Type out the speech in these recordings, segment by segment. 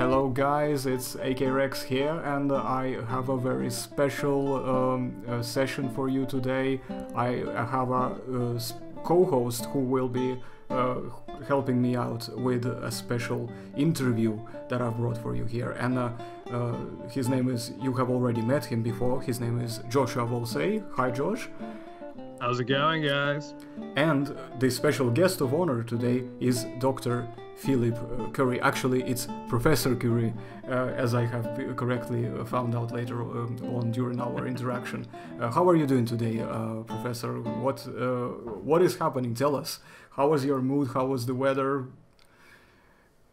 Hello guys, it's AK Rex here, and I have a very special session for you today. I have a co-host who will be helping me out with a special interview that I've brought for you here, and his name is, you have already met him before, his name is Joshua Ballze. Hi Josh. How's it going, guys? And the special guest of honor today is Dr. Philip Currie. Actually, it's Professor Currie, as I have correctly found out later on during our interaction. How are you doing today, Professor? What is happening? Tell us. How was your mood? How was the weather?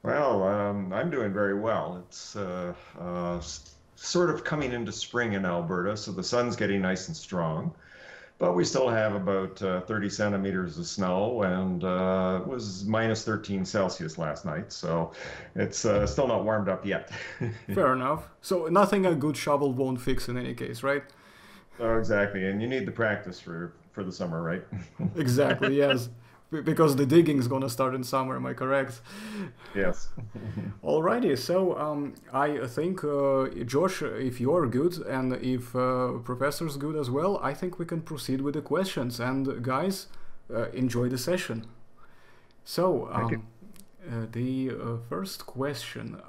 Well, I'm doing very well. It's sort of coming into spring in Alberta, so the sun's getting nice and strong. But we still have about 30 centimeters of snow, and it was minus 13 Celsius last night, so it's still not warmed up yet. Fair enough. So nothing a good shovel won't fix in any case, right? Oh, exactly, and you need the practice for the summer, right? Exactly, yes. Because the digging is gonna start in summer, am I correct? Yes. Alrighty, so I think Josh, if you're good and if Professor's good as well, I think we can proceed with the questions. And guys, enjoy the session. So the first question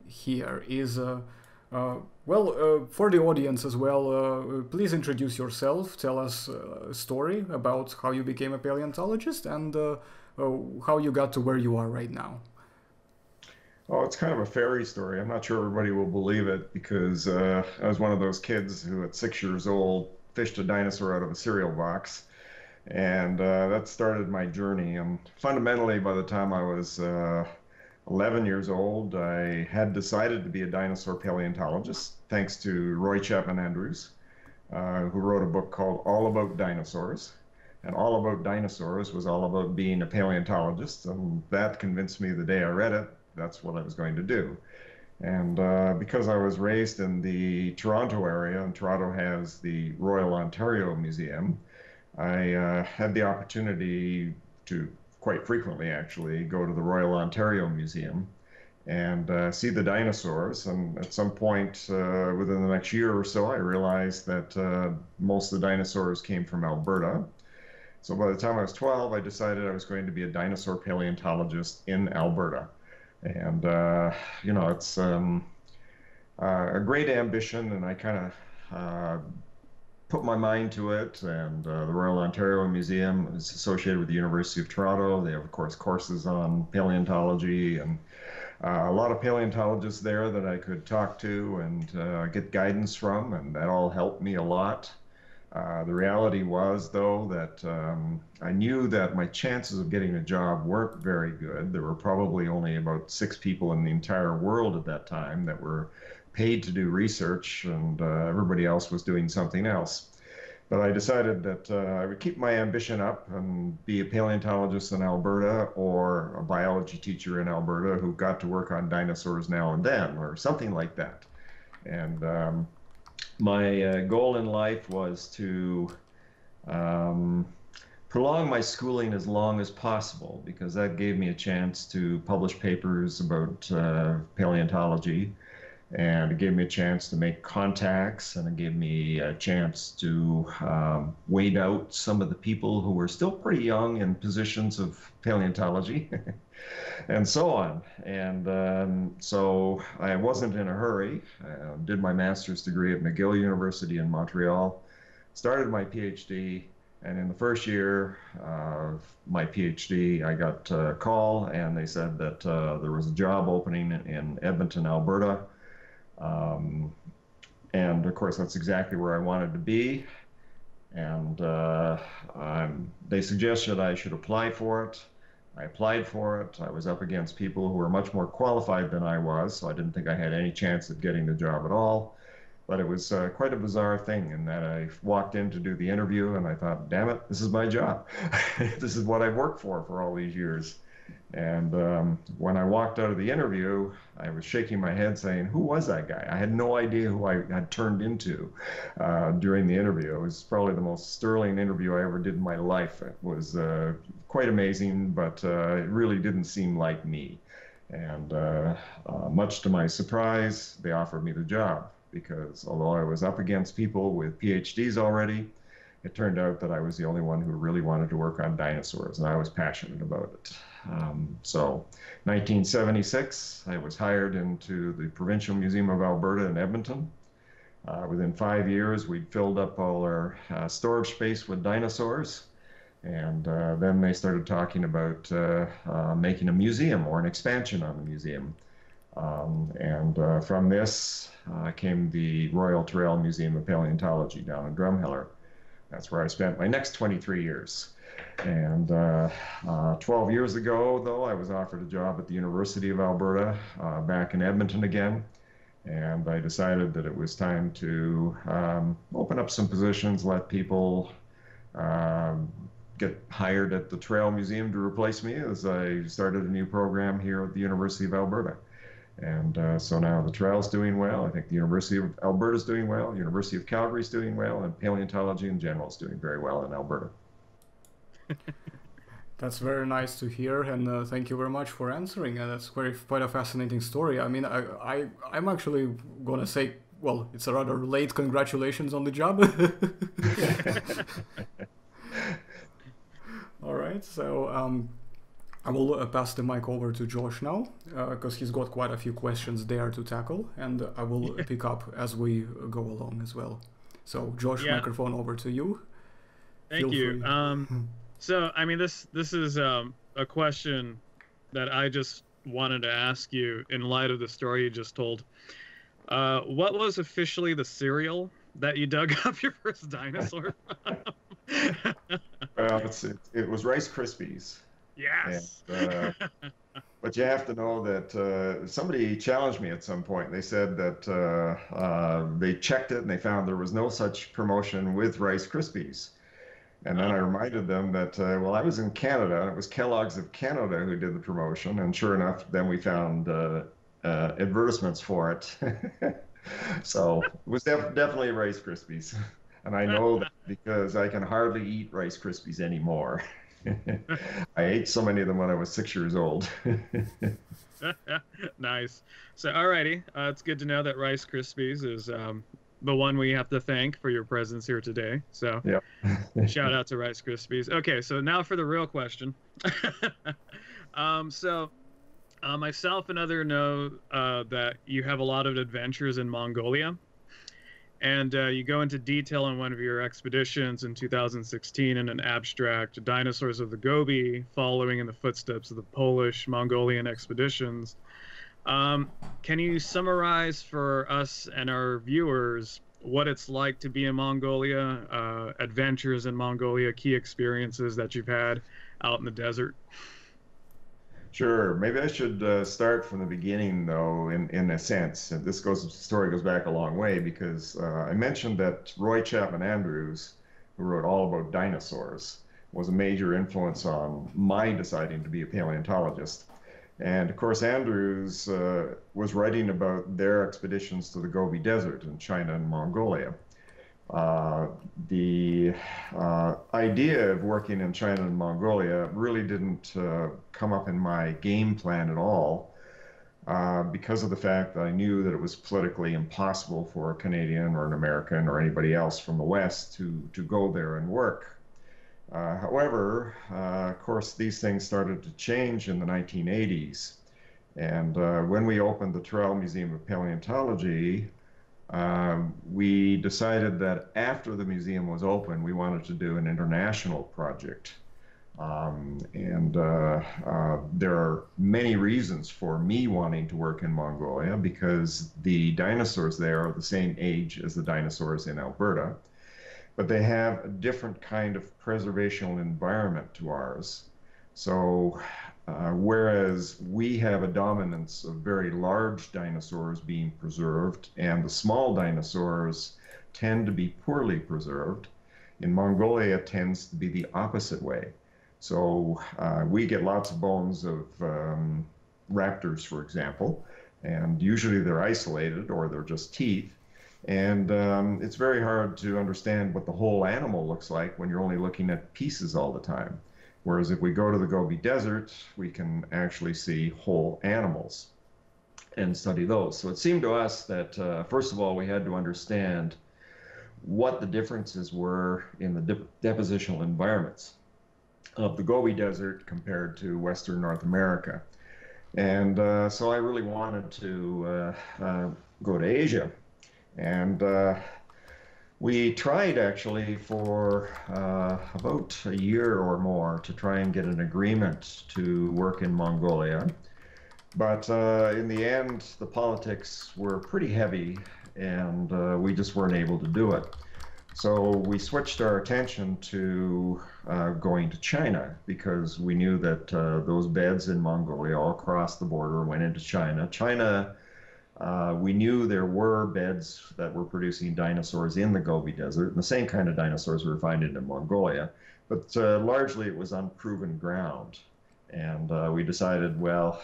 here is. For the audience as well, please introduce yourself, tell us a story about how you became a paleontologist and how you got to where you are right now. Oh, it's kind of a fairy story. I'm not sure everybody will believe it because I was one of those kids who at 6 years old fished a dinosaur out of a cereal box. And that started my journey. And fundamentally, by the time I was 11 years old, I had decided to be a dinosaur paleontologist, thanks to Roy Chapman Andrews, who wrote a book called All About Dinosaurs. And All About Dinosaurs was all about being a paleontologist, and that convinced me the day I read it, that's what I was going to do. And because I was raised in the Toronto area, and Toronto has the Royal Ontario Museum, I had the opportunity to quite frequently actually go to the Royal Ontario Museum and see the dinosaurs. And at some point within the next year or so, I realized that most of the dinosaurs came from Alberta. So by the time I was 12, I decided I was going to be a dinosaur paleontologist in Alberta. And you know, it's a great ambition, and I kind of put my mind to it, and the Royal Ontario Museum is associated with the University of Toronto. They have, of course, courses on paleontology, and a lot of paleontologists there that I could talk to and get guidance from, and that all helped me a lot. The reality was, though, that I knew that my chances of getting a job weren't very good. There were probably only about 6 people in the entire world at that time that were paid to do research, and everybody else was doing something else. But I decided that I would keep my ambition up and be a paleontologist in Alberta or a biology teacher in Alberta who got to work on dinosaurs now and then, or something like that. And my goal in life was to prolong my schooling as long as possible, because that gave me a chance to publish papers about paleontology. And it gave me a chance to make contacts, and it gave me a chance to wait out some of the people who were still pretty young in positions of paleontology, and so on. And so I wasn't in a hurry. I did my master's degree at McGill University in Montreal, started my PhD, and in the first year of my PhD, I got a call, and they said that there was a job opening in Edmonton, Alberta. And of course, that's exactly where I wanted to be. And they suggested I should apply for it. I applied for it. I was up against people who were much more qualified than I was, so I didn't think I had any chance of getting the job at all. But it was quite a bizarre thing in that I walked in to do the interview, and I thought, damn it, this is my job. This is what I've worked for all these years. And when I walked out of the interview, I was shaking my head saying, who was that guy? I had no idea who I had turned into during the interview. It was probably the most sterling interview I ever did in my life. It was quite amazing, but it really didn't seem like me. And much to my surprise, they offered me the job because although I was up against people with PhDs already, it turned out that I was the only one who really wanted to work on dinosaurs, and I was passionate about it. So 1976, I was hired into the Provincial Museum of Alberta in Edmonton. Within 5 years, we'd filled up all our storage space with dinosaurs. And then they started talking about making a museum or an expansion on the museum. From this came the Royal Tyrrell Museum of Paleontology down in Drumheller. That's where I spent my next 23 years. And 12 years ago, though, I was offered a job at the University of Alberta back in Edmonton again. And I decided that it was time to open up some positions, let people get hired at the Trail Museum to replace me as I started a new program here at the University of Alberta. And so now the Trail's doing well. I think the University of Alberta's doing well, the University of Calgary's doing well, and paleontology in general is doing very well in Alberta. That's very nice to hear, and thank you very much for answering. That's quite a fascinating story. I mean, I'm actually gonna say, well, it's a rather late congratulations on the job. All right, so I will pass the mic over to Josh now, because he's got quite a few questions there to tackle, and I will pick up as we go along as well. So, Josh, microphone over to you. Thank you. So, I mean, this is a question that I just wanted to ask you in light of the story you just told. What was officially the cereal that you dug up your first dinosaur from? Well, it was Rice Krispies. Yes. And, but you have to know that somebody challenged me at some point. They said that they checked it and they found there was no such promotion with Rice Krispies. And then I reminded them that, well, I was in Canada, and it was Kellogg's of Canada who did the promotion. And sure enough, then we found advertisements for it. So it was definitely Rice Krispies. And I know that because I can hardly eat Rice Krispies anymore. I ate so many of them when I was 6 years old. Nice. So, alrighty. It's good to know that Rice Krispies is the one we have to thank for your presence here today. So, yep. Shout out to Rice Krispies. Okay, so now for the real question. Myself and others know that you have a lot of adventures in Mongolia. And you go into detail on one of your expeditions in 2016 in an abstract, Dinosaurs of the Gobi, following in the footsteps of the Polish Mongolian expeditions. Can you summarize for us and our viewers what it's like to be in Mongolia, adventures in Mongolia, key experiences that you've had out in the desert? Sure. Maybe I should start from the beginning, though, in a sense. And the story goes back a long way because I mentioned that Roy Chapman Andrews, who wrote all about dinosaurs, was a major influence on my deciding to be a paleontologist. And of course, Andrews was writing about their expeditions to the Gobi Desert in China and Mongolia. The idea of working in China and Mongolia really didn't come up in my game plan at all because of the fact that I knew that it was politically impossible for a Canadian or an American or anybody else from the West to go there and work. However, of course, these things started to change in the 1980s. And when we opened the Tyrrell Museum of Paleontology, we decided that after the museum was open, we wanted to do an international project. There are many reasons for me wanting to work in Mongolia because the dinosaurs there are the same age as the dinosaurs in Alberta, but they have a different kind of preservational environment to ours. So whereas we have a dominance of very large dinosaurs being preserved and the small dinosaurs tend to be poorly preserved, in Mongolia it tends to be the opposite way. So we get lots of bones of raptors, for example, and usually they're isolated or they're just teeth. And it's very hard to understand what the whole animal looks like when you're only looking at pieces all the time. Whereas if we go to the Gobi Desert, we can actually see whole animals and study those. So it seemed to us that, first of all, we had to understand what the differences were in the depositional environments of the Gobi Desert compared to Western North America. And so I really wanted to go to Asia. And we tried actually for about a year or more to try and get an agreement to work in Mongolia. But in the end, the politics were pretty heavy, and we just weren't able to do it. So we switched our attention to going to China, because we knew that those beds in Mongolia all across the border went into China. China, we knew there were beds that were producing dinosaurs in the Gobi Desert, and the same kind of dinosaurs we were finding in Mongolia, but largely it was unproven ground. And we decided, well,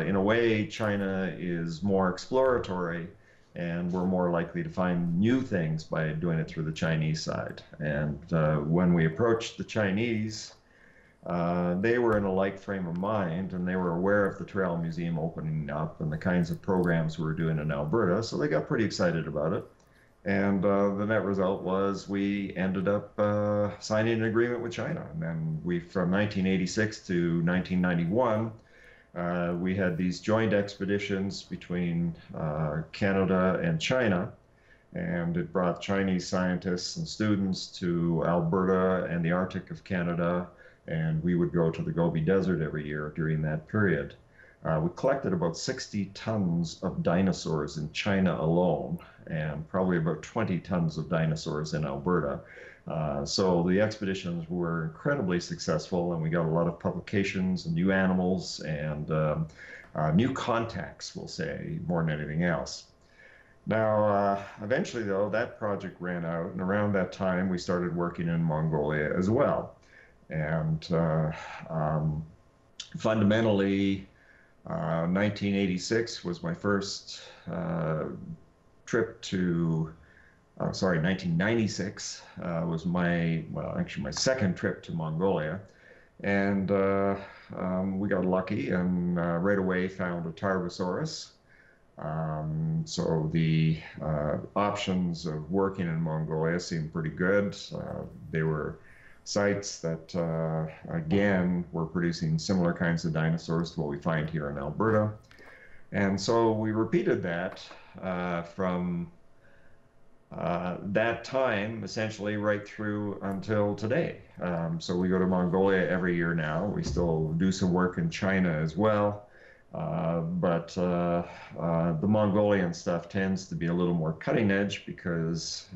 in a way, China is more exploratory, and we're more likely to find new things by doing it through the Chinese side. And when we approached the Chinese, they were in a like frame of mind, and they were aware of the Trail Museum opening up and the kinds of programs we were doing in Alberta, so they got pretty excited about it. And the net result was we ended up signing an agreement with China. And then from 1986 to 1991, we had these joint expeditions between Canada and China, and it brought Chinese scientists and students to Alberta and the Arctic of Canada, and we would go to the Gobi Desert every year during that period. We collected about 60 tons of dinosaurs in China alone, and probably about 20 tons of dinosaurs in Alberta. So the expeditions were incredibly successful, and we got a lot of publications and new animals and new contacts, we'll say, more than anything else. Now, eventually, though, that project ran out, and around that time, we started working in Mongolia as well. And fundamentally, 1986 was my first trip to, 1996 was actually my second trip to Mongolia. And we got lucky and right away found a Tarbosaurus. So the options of working in Mongolia seemed pretty good. They were sites that, again, were producing similar kinds of dinosaurs to what we find here in Alberta. And so we repeated that from that time, essentially, right through until today. So we go to Mongolia every year now. We still do some work in China as well. But the Mongolian stuff tends to be a little more cutting edge, because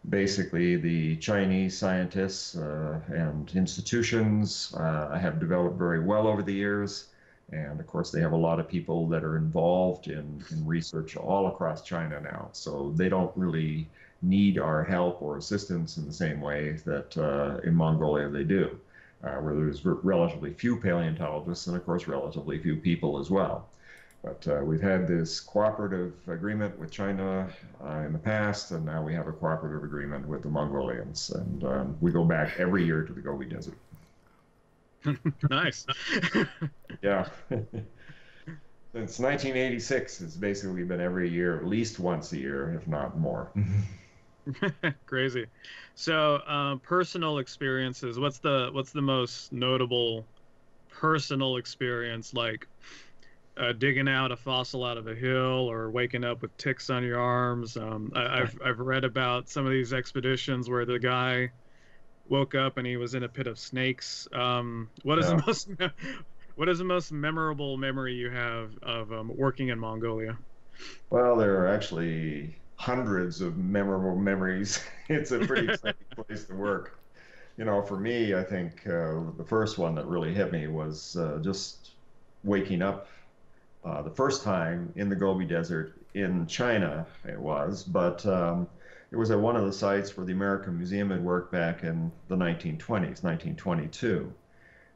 basically the Chinese scientists and institutions have developed very well over the years. And of course, they have a lot of people that are involved in research all across China now. So they don't really need our help or assistance in the same way that in Mongolia they do, where there's relatively few paleontologists and, of course, relatively few people as well. But we've had this cooperative agreement with China in the past, and now we have a cooperative agreement with the Mongolians. And we go back every year to the Gobi Desert. Nice. Yeah. Since 1986, it's basically been every year, at least once a year, if not more. Crazy. So, personal experiences. What's the most notable personal experience, like digging out a fossil out of a hill, or waking up with ticks on your arms? I've read about some of these expeditions where the guy woke up and he was in a pit of snakes. What is the most memorable memory you have of working in Mongolia? Well, there are actually hundreds of memorable memories. It's a pretty exciting place to work. You know, for me, I think the first one that really hit me was just waking up the first time in the Gobi Desert in China, it was, but it was at one of the sites where the American Museum had worked back in the 1920s, 1922.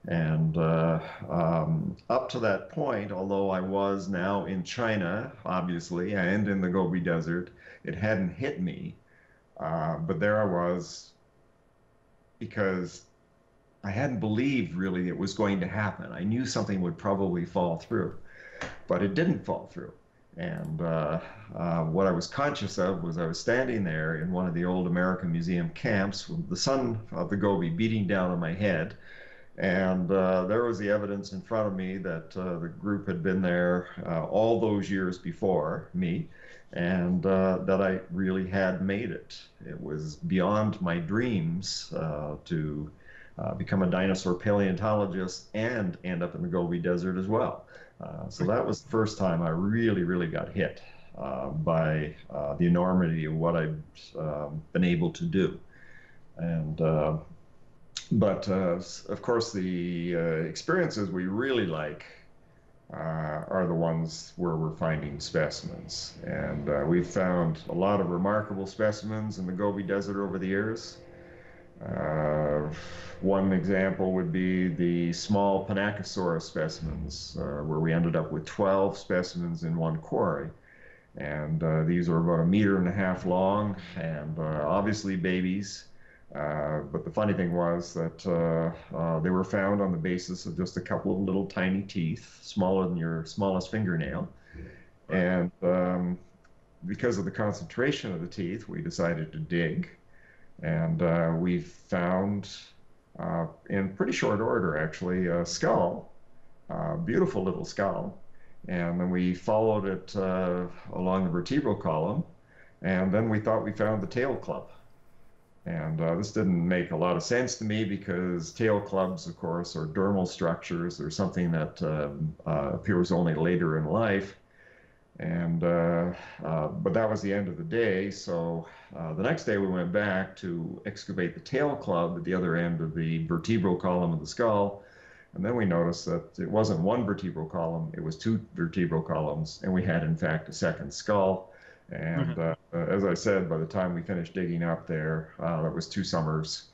And up to that point, although I was now in China, obviously, and in the Gobi Desert, it hadn't hit me. But there I was, because I hadn't believed really it was going to happen. I knew something would probably fall through, but it didn't fall through. And what I was conscious of was I was standing there in one of the old American Museum camps with the sun of the Gobi beating down on my head. And there was the evidence in front of me that the group had been there all those years before me, and that I really had made it. It was beyond my dreams to become a dinosaur paleontologist and end up in the Gobi Desert as well. So that was the first time I really, really got hit by the enormity of what I've been able to do. And but of course, the experiences we really like are the ones where we're finding specimens. And we've found a lot of remarkable specimens in the Gobi Desert over the years. One example would be the small Panachosaurus specimens, where we ended up with 12 specimens in one quarry. And these are about 1.5 meters long, and obviously babies. But the funny thing was that they were found on the basis of just a couple of little tiny teeth, smaller than your smallest fingernail. And because of the concentration of the teeth, we decided to dig. And we found, in pretty short order actually, a skull, a beautiful little skull. And then we followed it along the vertebral column, and then we thought we found the tail club. And this didn't make a lot of sense to me because tail clubs, of course, are dermal structures. They're something that appears only later in life. And but that was the end of the day. So the next day we went back to excavate the tail club at the other end of the vertebral column of the skull. And then we noticed that it wasn't one vertebral column, it was 2 vertebral columns. And we had, in fact, a second skull. And as I said, by the time we finished digging up there, that was 2 summers,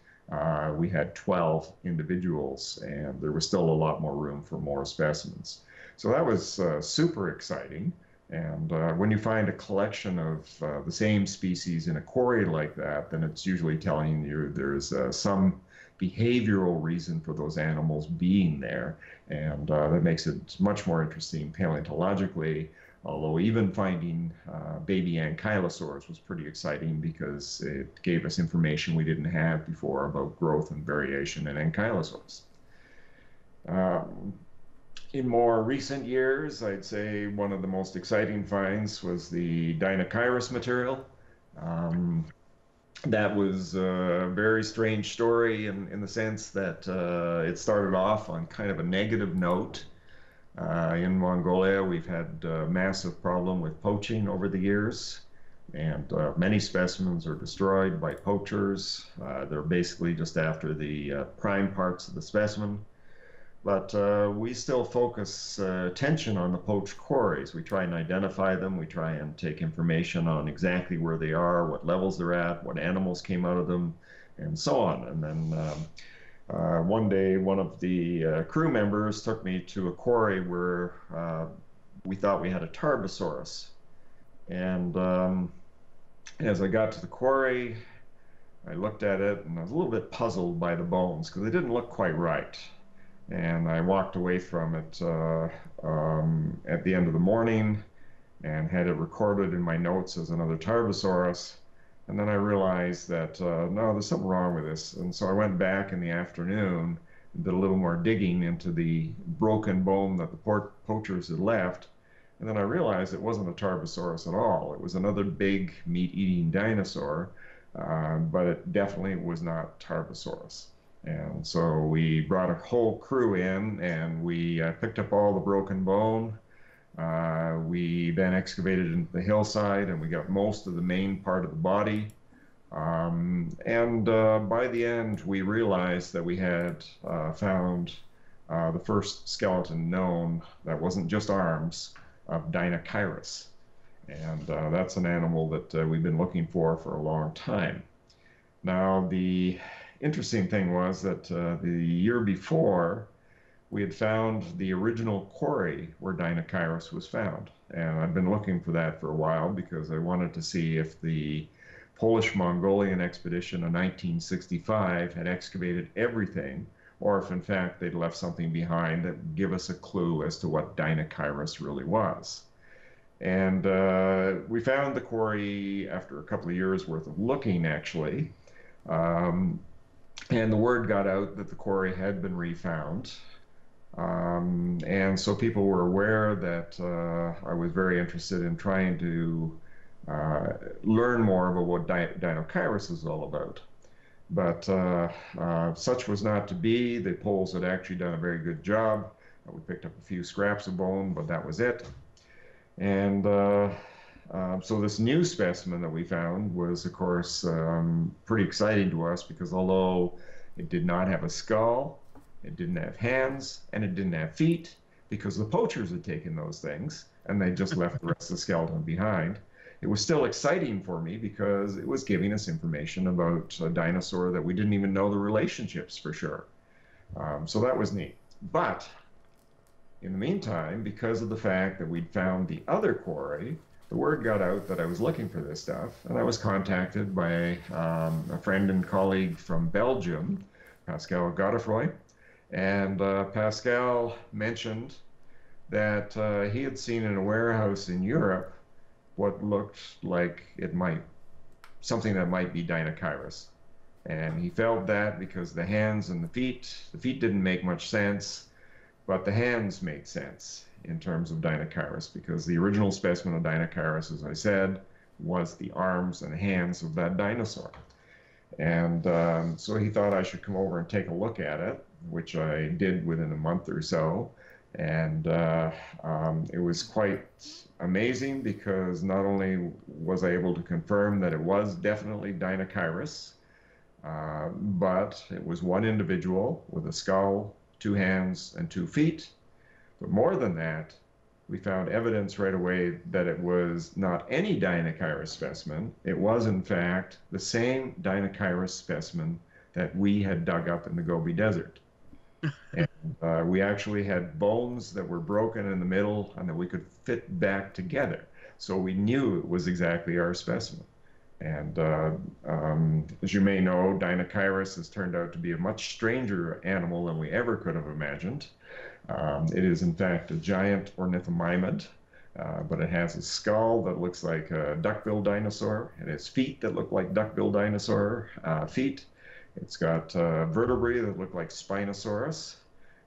we had 12 individuals, and there was still a lot more room for more specimens. So that was super exciting. And when you find a collection of the same species in a quarry like that, then it's usually telling you there's some behavioral reason for those animals being there. And that makes it much more interesting paleontologically. Although even finding baby ankylosaurs was pretty exciting because it gave us information we didn't have before about growth and variation in ankylosaurs. In more recent years, I'd say one of the most exciting finds was the Dinosaurus material. That was a very strange story in the sense that it started off on kind of a negative note. In Mongolia, we've had a massive problem with poaching over the years, and many specimens are destroyed by poachers. They're basically just after the prime parts of the specimen. But we still focus attention on the poached quarries. We try and identify them. We try and take information on exactly where they are, what levels they're at, what animals came out of them, and so on. And then one day, one of the crew members took me to a quarry where we thought we had a Tarbosaurus. And as I got to the quarry, I looked at it and I was a little bit puzzled by the bones because they didn't look quite right. And I walked away from it at the end of the morning and had it recorded in my notes as another Tarbosaurus. And then I realized that, no, there's something wrong with this. And so I went back in the afternoon and did a little more digging into the broken bone that the poachers had left. And then I realized it wasn't a Tarbosaurus at all. It was another big meat-eating dinosaur, but it definitely was not Tarbosaurus. And so we brought a whole crew in, and we picked up all the broken bone. We then excavated into the hillside, and we got most of the main part of the body. By the end, we realized that we had found the first skeleton known that wasn't just arms of Dinosaurus. And that's an animal that we've been looking for a long time. Now, the interesting thing was that the year before, we had found the original quarry where Dinosaurus was found. And I've been looking for that for a while because I wanted to see if the Polish-Mongolian expedition of 1965 had excavated everything, or if in fact they'd left something behind that would give us a clue as to what Dinosaurus really was. And we found the quarry after a couple of years worth of looking, actually. And the word got out that the quarry had been refound. And so people were aware that I was very interested in trying to learn more about what Dinosaurus is all about. But such was not to be. The Poles had actually done a very good job. We picked up a few scraps of bone, but that was it. And so this new specimen that we found was, of course, pretty exciting to us because although it did not have a skull, it didn't have hands, and it didn't have feet, because the poachers had taken those things and they just left the rest of the skeleton behind. It was still exciting for me because it was giving us information about a dinosaur that we didn't even know the relationships for sure. So that was neat. But in the meantime, because of the fact that we'd found the other quarry, the word got out that I was looking for this stuff, and I was contacted by a friend and colleague from Belgium, Pascal Godefroy, and Pascal mentioned that he had seen in a warehouse in Europe what looked like something that might be Dinosaurus. And he felt that because the hands and the feet didn't make much sense, but the hands made sense in terms of Dinosaurus, because the original specimen of Dinosaurus, as I said, was the arms and hands of that dinosaur. And so he thought I should come over and take a look at it, which I did within a month or so. And it was quite amazing because not only was I able to confirm that it was definitely Dinosaurus, but it was one individual with a skull, 2 hands, and 2 feet. But more than that, we found evidence right away that it was not any Dinosaurus specimen. It was, in fact, the same Dinosaurus specimen that we had dug up in the Gobi Desert. And we actually had bones that were broken in the middle and that we could fit back together. So we knew it was exactly our specimen. And as you may know, Dinosaurus has turned out to be a much stranger animal than we ever could have imagined. It is, in fact, a giant ornithomimid, but it has a skull that looks like a duck-billed dinosaur. It has feet that look like duck-billed dinosaur feet. It's got vertebrae that look like Spinosaurus.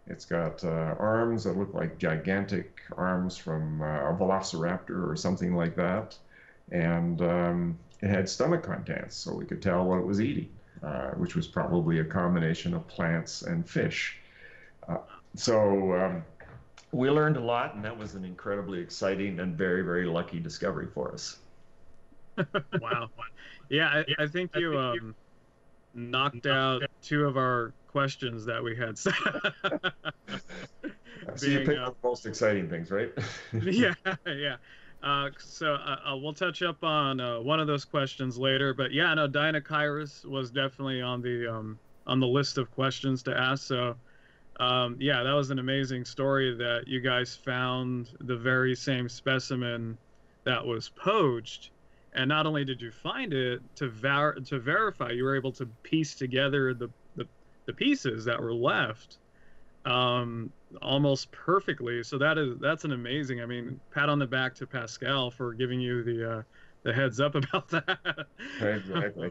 It's got arms that look like gigantic arms from a velociraptor or something like that. And it had stomach contents, so we could tell what it was eating, which was probably a combination of plants and fish. So we learned a lot, and that was an incredibly exciting and very, very lucky discovery for us. Wow. Yeah, I think you knocked out 2 of our questions that we had. So you picked up the most exciting things, right? Yeah. So we'll touch up on one of those questions later. But yeah, no, Dinosaurus was definitely on the list of questions to ask. So yeah, that was an amazing story that you guys found the very same specimen that was poached. And not only did you find it, to verify, you were able to piece together the pieces that were left almost perfectly. So that's an amazing. I mean, pat on the back to Pascal for giving you the heads up about that. Exactly.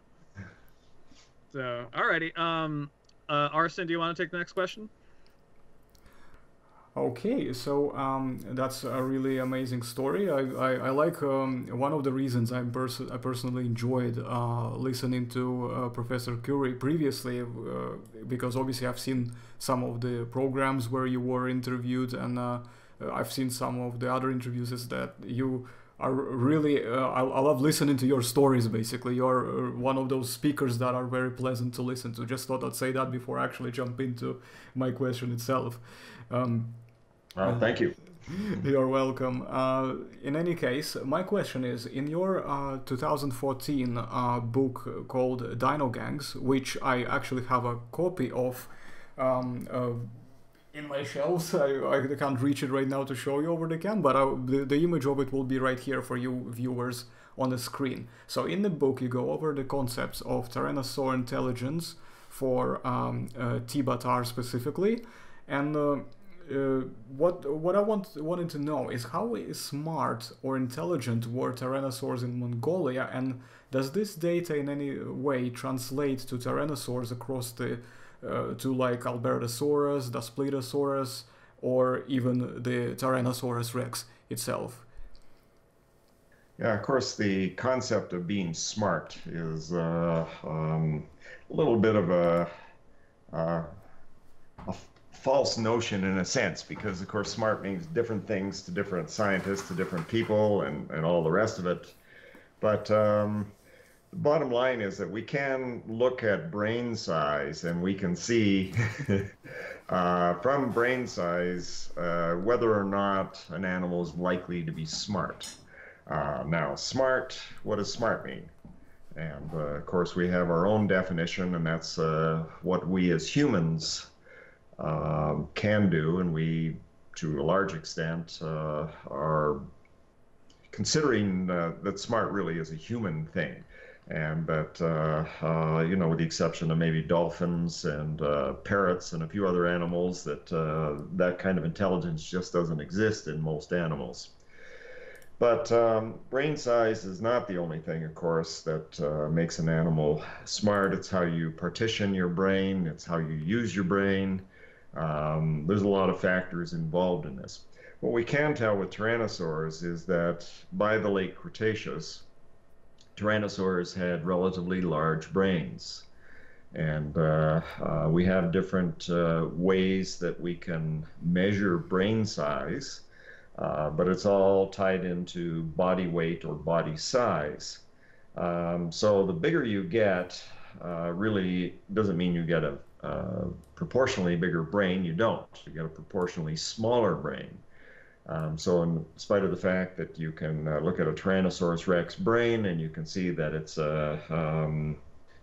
So, alrighty. Arsen, do you want to take the next question? Okay, so that's a really amazing story. I like one of the reasons I personally enjoyed listening to Professor Currie previously, because obviously I've seen some of the programs where you were interviewed, and I've seen some of the other interviews. Is that you are really I love listening to your stories. Basically, you're one of those speakers that are very pleasant to listen to. Just thought I'd say that before I actually jump into my question itself. Thank you. You're welcome. In any case, my question is, in your 2014 book called Dino Gangs, which I actually have a copy of in my shelves. I can't reach it right now to show you over the cam, but the image of it will be right here for you viewers on the screen. So in the book, you go over the concepts of Tyrannosaur Intelligence, for T-Batar specifically. And what I wanted to know is how smart or intelligent were tyrannosaurs in Mongolia, and does this data in any way translate to tyrannosaurs across the to like Albertosaurus, Daspletosaurus, or even the Tyrannosaurus Rex itself? Yeah, of course, the concept of being smart is a little bit of a false notion in a sense, because of course smart means different things to different scientists, to different people, and all the rest of it. But the bottom line is that we can look at brain size and we can see from brain size whether or not an animal is likely to be smart. Now, smart, what does smart mean? And of course we have our own definition, and that's what we as humans can do, and we, to a large extent, are considering that smart really is a human thing, and that, you know, with the exception of maybe dolphins and parrots and a few other animals, that that kind of intelligence just doesn't exist in most animals. But brain size is not the only thing, of course, that makes an animal smart. It's how you partition your brain, it's how you use your brain. There's a lot of factors involved in this. What we can tell with tyrannosaurs is that by the late Cretaceous, tyrannosaurs had relatively large brains. And we have different ways that we can measure brain size. But it's all tied into body weight or body size. So the bigger you get, really doesn't mean you get a proportionally bigger brain. You don't. You get a proportionally smaller brain. So in spite of the fact that you can look at a Tyrannosaurus Rex brain and you can see that it's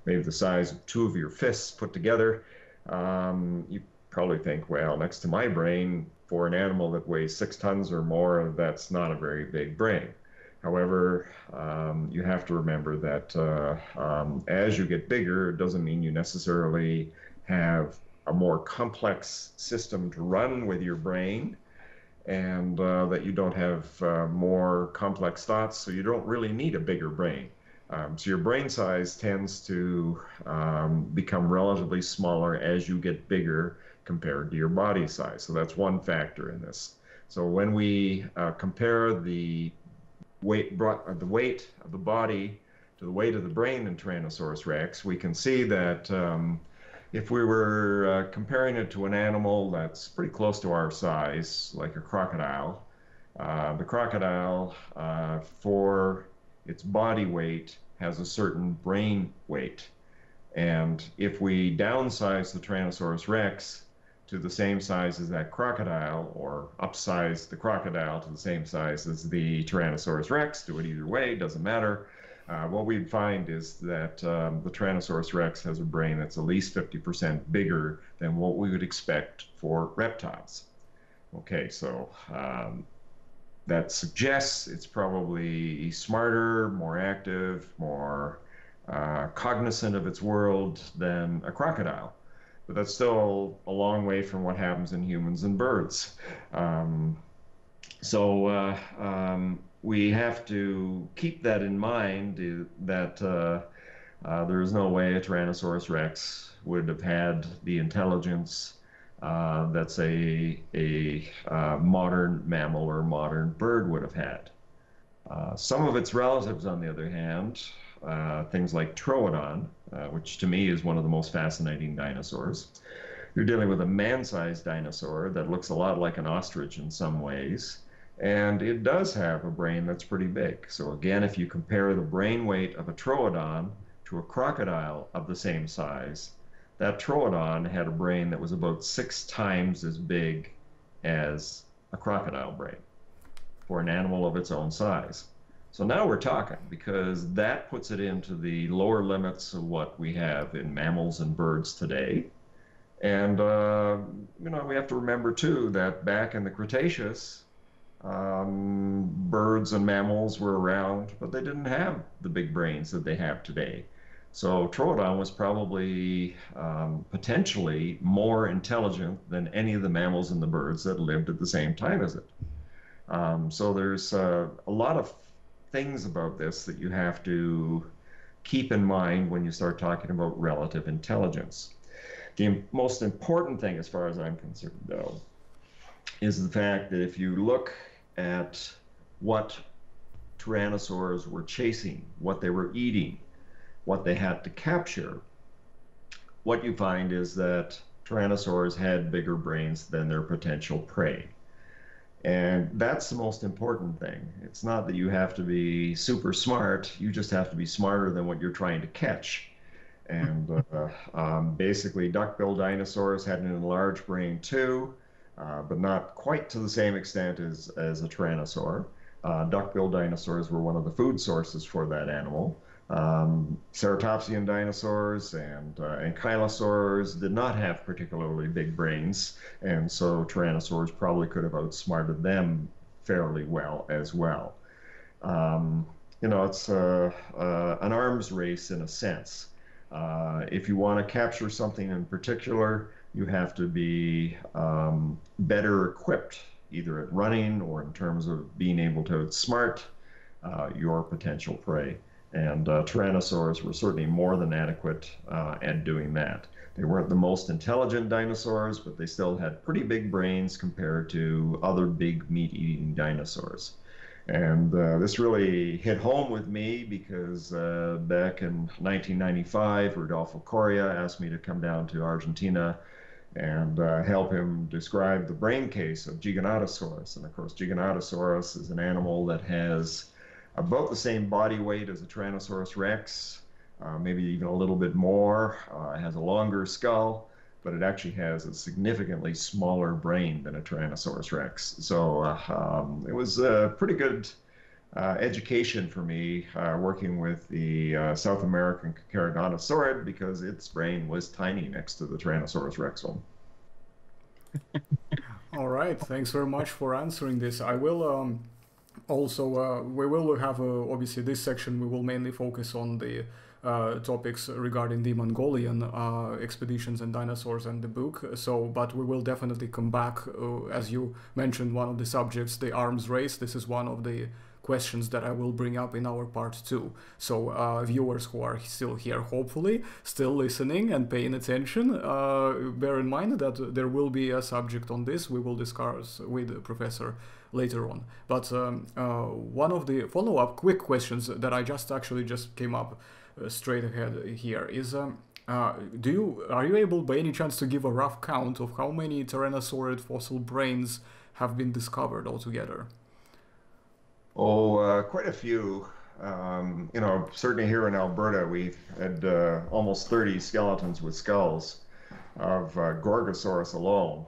maybe the size of two of your fists put together, you probably think, well, next to my brain, for an animal that weighs 6 tons or more, that's not a very big brain. However, you have to remember that as you get bigger, it doesn't mean you necessarily have a more complex system to run with your brain, and that you don't have more complex thoughts, so you don't really need a bigger brain. So your brain size tends to become relatively smaller as you get bigger compared to your body size. So that's one factor in this. So when we compare the weight of the body to the weight of the brain in Tyrannosaurus Rex, we can see that if we were comparing it to an animal that's pretty close to our size, like a crocodile, the crocodile, for its body weight, has a certain brain weight. And if we downsize the Tyrannosaurus Rex to the same size as that crocodile, or upsize the crocodile to the same size as the Tyrannosaurus Rex, do it either way, doesn't matter, what we'd find is that the Tyrannosaurus Rex has a brain that's at least 50% bigger than what we would expect for reptiles. Okay, so that suggests it's probably smarter, more active, more cognizant of its world than a crocodile. But that's still a long way from what happens in humans and birds. So we have to keep that in mind, that there is no way a Tyrannosaurus Rex would have had the intelligence that's a modern mammal or modern bird would have had. Some of its relatives, on the other hand, things like Troodon, which to me is one of the most fascinating dinosaurs. You're dealing with a man-sized dinosaur that looks a lot like an ostrich in some ways, and it does have a brain that's pretty big. So again, if you compare the brain weight of a Troodon to a crocodile of the same size, that Troodon had a brain that was about 6 times as big as a crocodile brain for an animal of its own size. So now we're talking, because that puts it into the lower limits of what we have in mammals and birds today. And, you know, we have to remember too that back in the Cretaceous, birds and mammals were around, but they didn't have the big brains that they have today. So Troodon was probably potentially more intelligent than any of the mammals and the birds that lived at the same time as it. So there's a lot of things about this that you have to keep in mind when you start talking about relative intelligence. The most important thing, as far as I'm concerned, though, is the fact that if you look at what tyrannosaurs were chasing, what they were eating, what they had to capture, what you find is that tyrannosaurs had bigger brains than their potential prey. And that's the most important thing. It's not that you have to be super smart, you just have to be smarter than what you're trying to catch. And basically, duck-billed dinosaurs had an enlarged brain too, but not quite to the same extent as a tyrannosaur. Duck-billed dinosaurs were one of the food sources for that animal. Ceratopsian dinosaurs and ankylosaurs did not have particularly big brains, and so tyrannosaurs probably could have outsmarted them fairly well as well. It's an arms race in a sense. If you want to capture something in particular, you have to be better equipped, either at running or in terms of being able to outsmart your potential prey. And tyrannosaurs were certainly more than adequate at doing that. They weren't the most intelligent dinosaurs, but they still had pretty big brains compared to other big meat-eating dinosaurs. And this really hit home with me because back in 1995, Rodolfo Currie asked me to come down to Argentina and help him describe the brain case of Giganotosaurus. And of course, Giganotosaurus is an animal that has about the same body weight as a Tyrannosaurus rex, maybe even a little bit more. It has a longer skull, but it actually has a significantly smaller brain than a Tyrannosaurus rex. So it was a pretty good education for me working with the South American Carcharodontosaurus, because its brain was tiny next to the Tyrannosaurus rex one. All right, thanks very much for answering this. I will also, we will have, obviously, this section we will mainly focus on the topics regarding the Mongolian expeditions and dinosaurs and the book. So, but we will definitely come back, as you mentioned, one of the subjects, the arms race. This is one of the questions that I will bring up in our part 2. So viewers who are still here, hopefully still listening and paying attention, bear in mind that there will be a subject on this we will discuss with the professor later on. But one of the follow-up quick questions that I just came up straight ahead here is are you able by any chance to give a rough count of how many Tyrannosaurid fossil brains have been discovered altogether? Oh, quite a few. Certainly here in Alberta, we've had almost 30 skeletons with skulls of Gorgosaurus alone.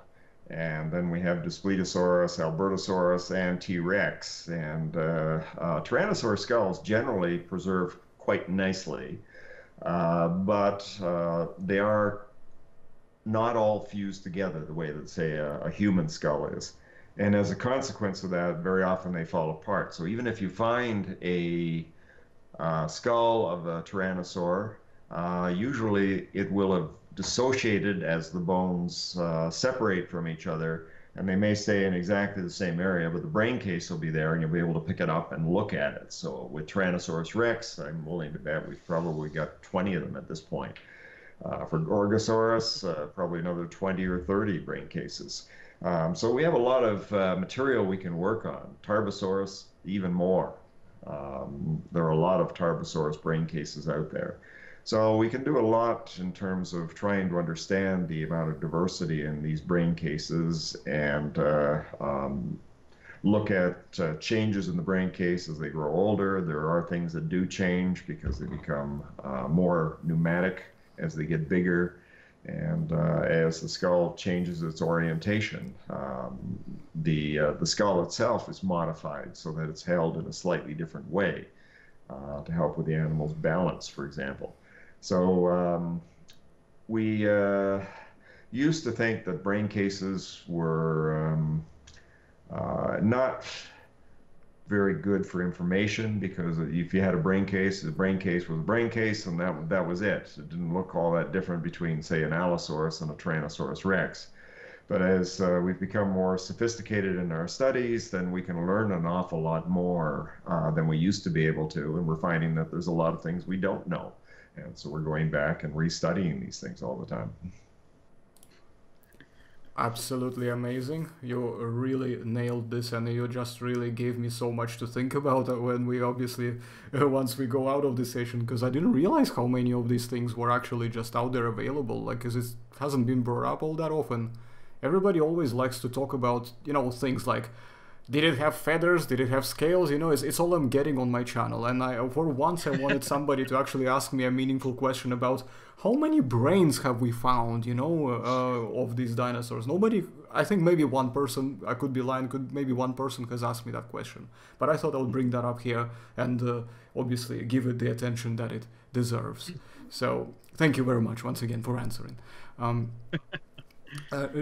And then we have Daspletosaurus, Albertosaurus, and T-Rex. And Tyrannosaur skulls generally preserve quite nicely, but they are not all fused together the way that, say, a human skull is. And as a consequence of that, very often they fall apart. So even if you find a skull of a Tyrannosaur, usually it will have dissociated as the bones separate from each other, and they may stay in exactly the same area, but the brain case will be there and you'll be able to pick it up and look at it. So with Tyrannosaurus rex, I'm willing to bet we've probably got 20 of them at this point. For Gorgosaurus, probably another 20 or 30 brain cases. So we have a lot of material we can work on. Tarbosaurus, even more. There are a lot of Tarbosaurus brain cases out there. So we can do a lot in terms of trying to understand the amount of diversity in these brain cases and look at changes in the brain case as they grow older. There are things that do change because they become more pneumatic as they get bigger. And as the skull changes its orientation, the skull itself is modified so that it's held in a slightly different way to help with the animal's balance, for example. So we used to think that brain cases were not very good for information, because if you had a brain case, the brain case was a brain case, and that was it. It didn't look all that different between, say, an Allosaurus and a Tyrannosaurus Rex. But as we've become more sophisticated in our studies, then we can learn an awful lot more than we used to be able to, and we're finding that there's a lot of things we don't know. And so we're going back and restudying these things all the time. Absolutely amazing. You really nailed this, and you just really gave me so much to think about when we obviously, once we go out of this session, because I didn't realize how many of these things were actually just out there available, like, because it hasn't been brought up all that often. Everybody always likes to talk about, you know, things like, did it have feathers? Did it have scales? You know, it's all I'm getting on my channel. And for once, I wanted somebody to actually ask me a meaningful question about how many brains have we found, you know, of these dinosaurs. Nobody, I think maybe one person, I could be lying, maybe one person has asked me that question. But I thought I would bring that up here and obviously give it the attention that it deserves. So thank you very much once again for answering.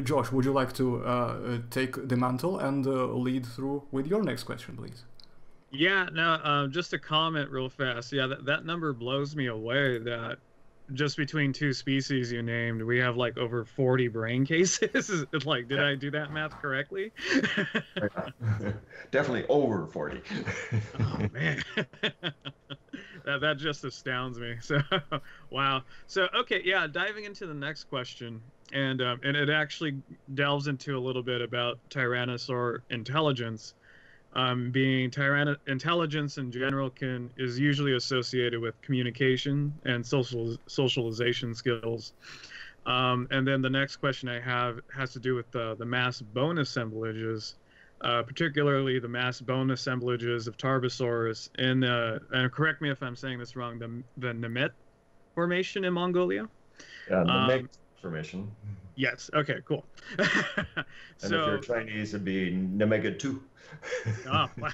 Josh, would you like to take the mantle and lead through with your next question, please? Yeah, no, just a comment real fast. Yeah, that number blows me away, that just between two species you named, we have like over 40 brain cases. Like, did I do that math correctly? Definitely over 40. Oh, man. That just astounds me. So, wow. So, okay, yeah, diving into the next question. And it actually delves into a little bit about Tyrannosaur Intelligence. Intelligence in general is usually associated with communication and socialization skills. And then the next question I have has to do with the mass bone assemblages, particularly the mass bone assemblages of Tarbosaurus and correct me if I'm saying this wrong, the Nemegt Formation in Mongolia. Yeah, Nemegt Formation. Yes. Okay. Cool. And if you're Chinese, it'd be Nemegt 2. Oh, wow.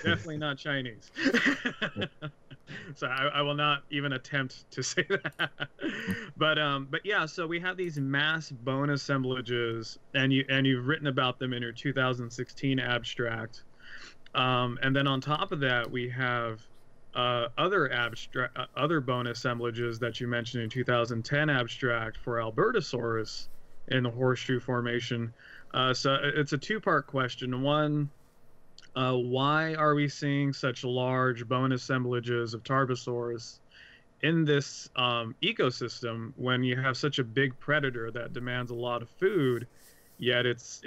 Definitely not Chinese. So I will not even attempt to say that. But yeah, so we have these mass bone assemblages, and you've written about them in your 2016 abstract. And then on top of that, we have other bone assemblages that you mentioned in 2010 abstract for Albertosaurus in the Horseshoe Formation. So it's a two-part question. One, why are we seeing such large bone assemblages of Tarbosaurus in this ecosystem when you have such a big predator that demands a lot of food, yet it's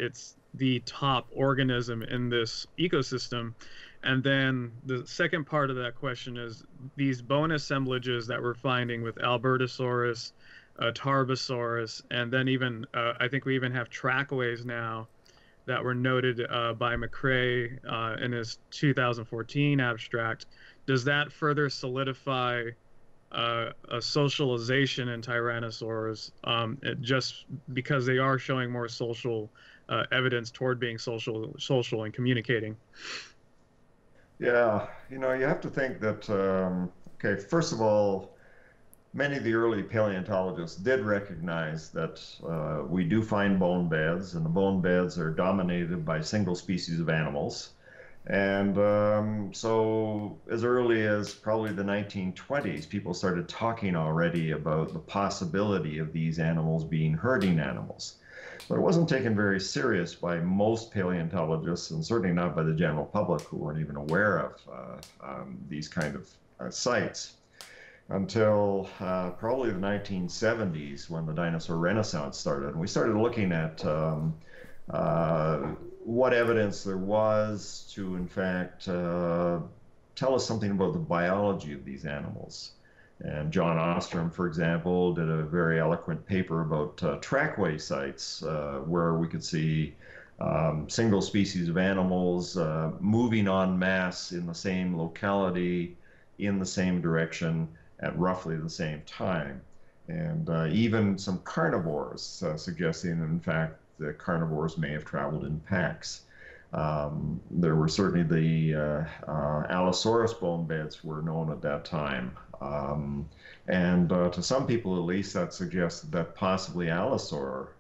the top organism in this ecosystem? And then the second part of that question is these bone assemblages that we're finding with Albertosaurus, Tarbosaurus, and then even I think we even have trackways now that were noted by McCrae in his 2014 abstract. Does that further solidify a socialization in Tyrannosaurs, just because they are showing more social evidence toward being social and communicating? Yeah, you know, you have to think that, okay, first of all, many of the early paleontologists did recognize that we do find bone beds, and the bone beds are dominated by single species of animals. And so as early as probably the 1920s, people started talking already about the possibility of these animals being herding animals. But it wasn't taken very serious by most paleontologists, and certainly not by the general public, who weren't even aware of these kind of sites, until probably the 1970s, when the dinosaur renaissance started. And we started looking at what evidence there was to, in fact, tell us something about the biology of these animals. And John Ostrom, for example, did a very eloquent paper about trackway sites where we could see single species of animals moving en masse in the same locality, in the same direction, at roughly the same time. And even some carnivores suggesting, in fact, that carnivores may have traveled in packs. There were certainly the Allosaurus bone beds were known at that time. And to some people, at least, that suggests that possibly Allosaur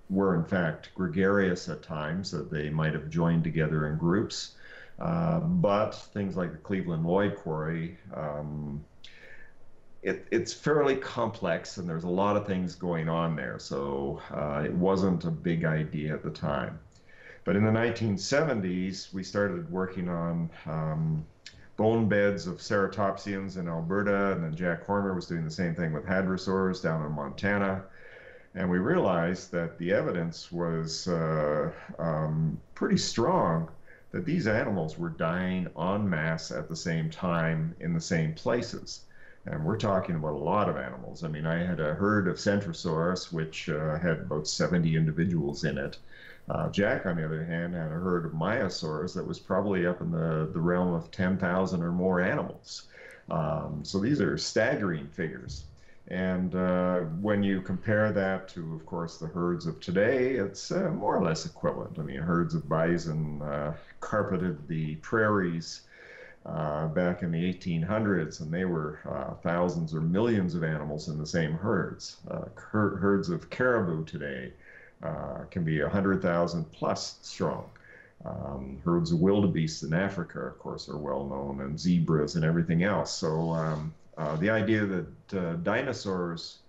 were in fact gregarious at times, that they might have joined together in groups. But things like the Cleveland Lloyd Quarry, it's fairly complex and there's a lot of things going on there. So it wasn't a big idea at the time. But in the 1970s, we started working on bone beds of ceratopsians in Alberta, and then Jack Horner was doing the same thing with hadrosaurs down in Montana. And we realized that the evidence was pretty strong that these animals were dying en masse at the same time in the same places. And we're talking about a lot of animals. I mean, I had a herd of Centrosaurus, which had about 70 individuals in it. Jack, on the other hand, had a herd of Maiasaurs that was probably up in the realm of 10,000 or more animals. So these are staggering figures. And when you compare that to, of course, the herds of today, it's more or less equivalent. I mean, herds of bison carpeted the prairies back in the 1800s, and they were thousands or millions of animals in the same herds. Herds of caribou today can be 100,000 plus strong. Herds of wildebeest in Africa, of course, are well known, and zebras and everything else. So the idea that dinosaurs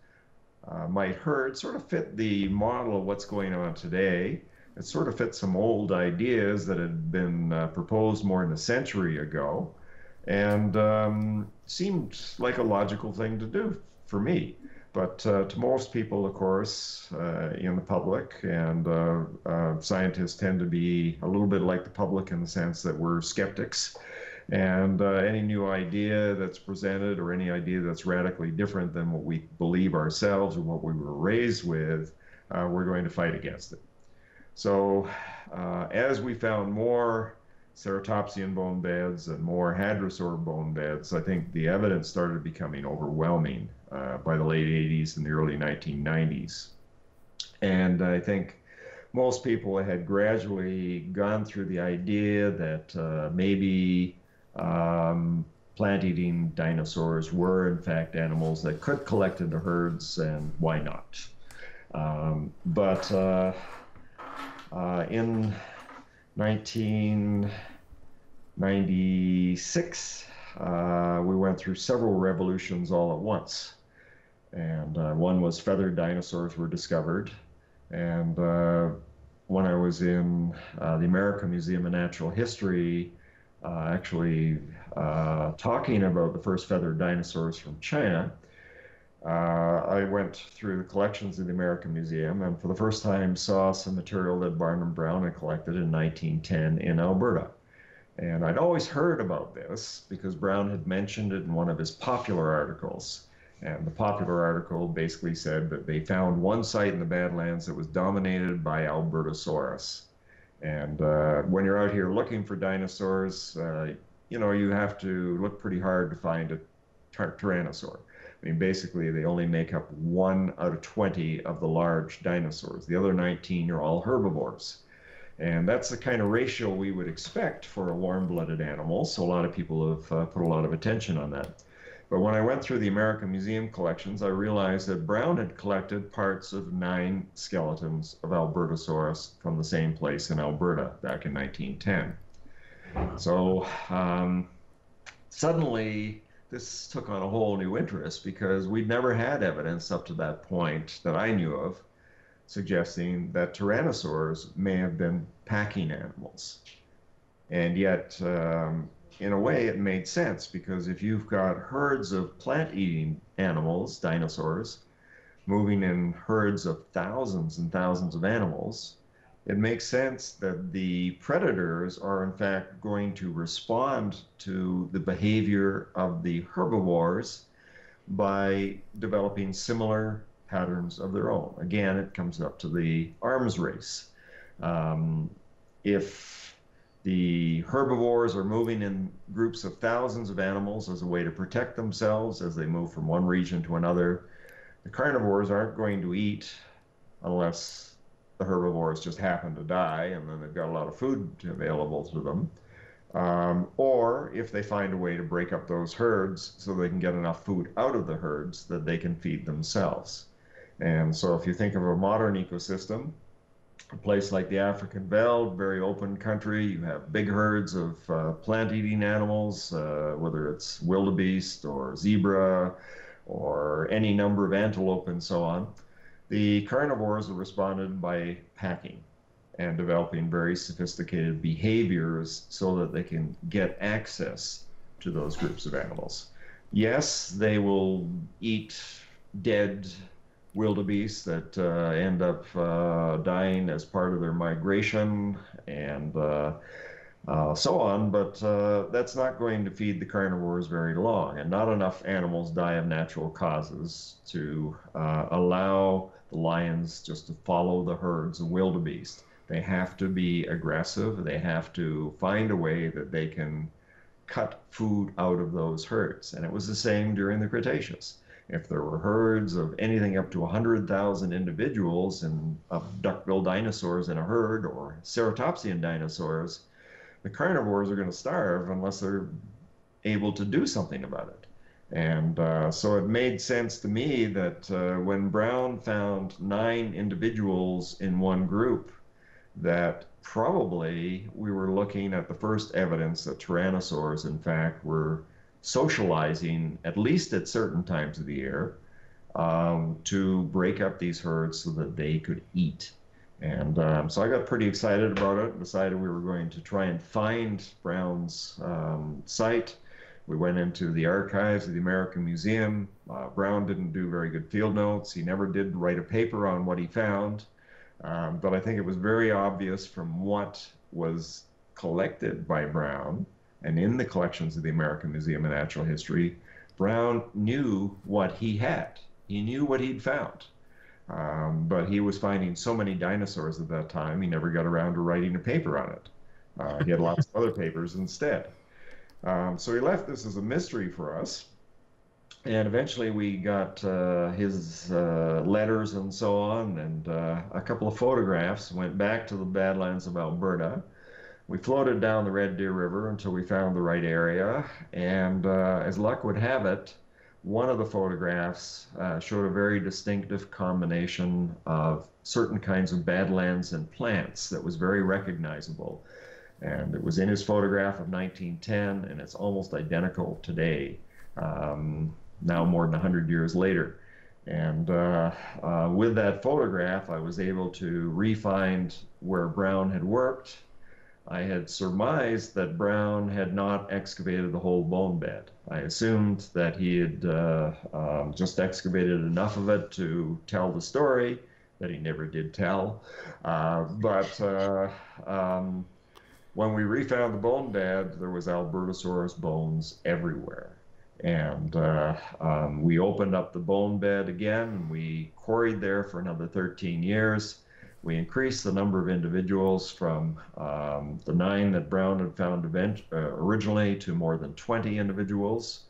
might herd sort of fit the model of what's going on today. It sort of fits some old ideas that had been proposed more than a century ago, and seemed like a logical thing to do for me. But to most people, of course, in the public, and scientists tend to be a little bit like the public in the sense that we're skeptics. And any new idea that's presented, or any idea that's radically different than what we believe ourselves or what we were raised with, we're going to fight against it. So as we found more ceratopsian bone beds and more hadrosaur bone beds, I think the evidence started becoming overwhelming by the late 80s and the early 1990s. And I think most people had gradually gone through the idea that maybe plant-eating dinosaurs were in fact animals that could collect into herds, and why not? But in 1996, we went through several revolutions all at once. And one was feathered dinosaurs were discovered. And when I was in the American Museum of Natural History, actually talking about the first feathered dinosaurs from China, I went through the collections of the American Museum and for the first time saw some material that Barnum Brown had collected in 1910 in Alberta. And I'd always heard about this because Brown had mentioned it in one of his popular articles. And the popular article basically said that they found one site in the Badlands that was dominated by Albertosaurus. And when you're out here looking for dinosaurs, you know, you have to look pretty hard to find a Tyrannosaur. I mean, basically, they only make up 1 out of 20 of the large dinosaurs. The other 19 are all herbivores. And that's the kind of ratio we would expect for a warm-blooded animal, so a lot of people have put a lot of attention on that. But when I went through the American Museum collections, I realized that Brown had collected parts of 9 skeletons of Albertosaurus from the same place in Alberta back in 1910. So suddenly, this took on a whole new interest because we'd never had evidence up to that point that I knew of suggesting that tyrannosaurs may have been packing animals. And yet, in a way, it made sense because if you've got herds of plant-eating animals, dinosaurs, moving in herds of thousands and thousands of animals, it makes sense that the predators are in fact going to respond to the behavior of the herbivores by developing similar patterns of their own. Again, it comes up to the arms race. If the herbivores are moving in groups of thousands of animals as a way to protect themselves as they move from one region to another, the carnivores aren't going to eat unless the herbivores just happen to die and then they've got a lot of food available to them. Or if they find a way to break up those herds so they can get enough food out of the herds that they can feed themselves. And so if you think of a modern ecosystem, A place like the African Veld, very open country. You have big herds of plant-eating animals, whether it's wildebeest or zebra or any number of antelope and so on. The carnivores responded by packing and developing very sophisticated behaviors so that they can get access to those groups of animals. Yes, they will eat dead wildebeest that end up dying as part of their migration and so on, but that's not going to feed the carnivores very long, and not enough animals die of natural causes to allow the lions just to follow the herds of wildebeest. They have to be aggressive. They have to find a way that they can cut food out of those herds. And it was the same during the Cretaceous. If there were herds of anything up to 100,000 individuals and of duck-billed dinosaurs in a herd or ceratopsian dinosaurs, the carnivores are going to starve unless they're able to do something about it. And so it made sense to me that when Brown found 9 individuals in one group, that probably we were looking at the first evidence that tyrannosaurs, in fact, were socializing, at least at certain times of the year, to break up these herds so that they could eat. And so I got pretty excited about it and decided we were going to try and find Brown's site. We went into the archives of the American Museum. Brown didn't do very good field notes. He never did write a paper on what he found. But I think it was very obvious from what was collected by Brown and in the collections of the American Museum of Natural History, Brown knew what he had. He knew what he'd found. But he was finding so many dinosaurs at that time, he never got around to writing a paper on it. He had lots of other papers instead. So he left this as a mystery for us. And eventually we got his letters and so on, and a couple of photographs. Went back to the Badlands of Alberta. We floated down the Red Deer River until we found the right area, and as luck would have it, one of the photographs showed a very distinctive combination of certain kinds of badlands and plants that was very recognizable. And it was in his photograph of 1910, and it's almost identical today. Now more than 100 years later. And with that photograph, I was able to re-find where Brown had worked. I had surmised that Brown had not excavated the whole bone bed. I assumed that he had just excavated enough of it to tell the story that he never did tell. But when we re-found the bone bed, there was Albertosaurus bones everywhere. And we opened up the bone bed again, and we quarried there for another 13 years. We increased the number of individuals from the 9 that Brown had found originally to more than 20 individuals.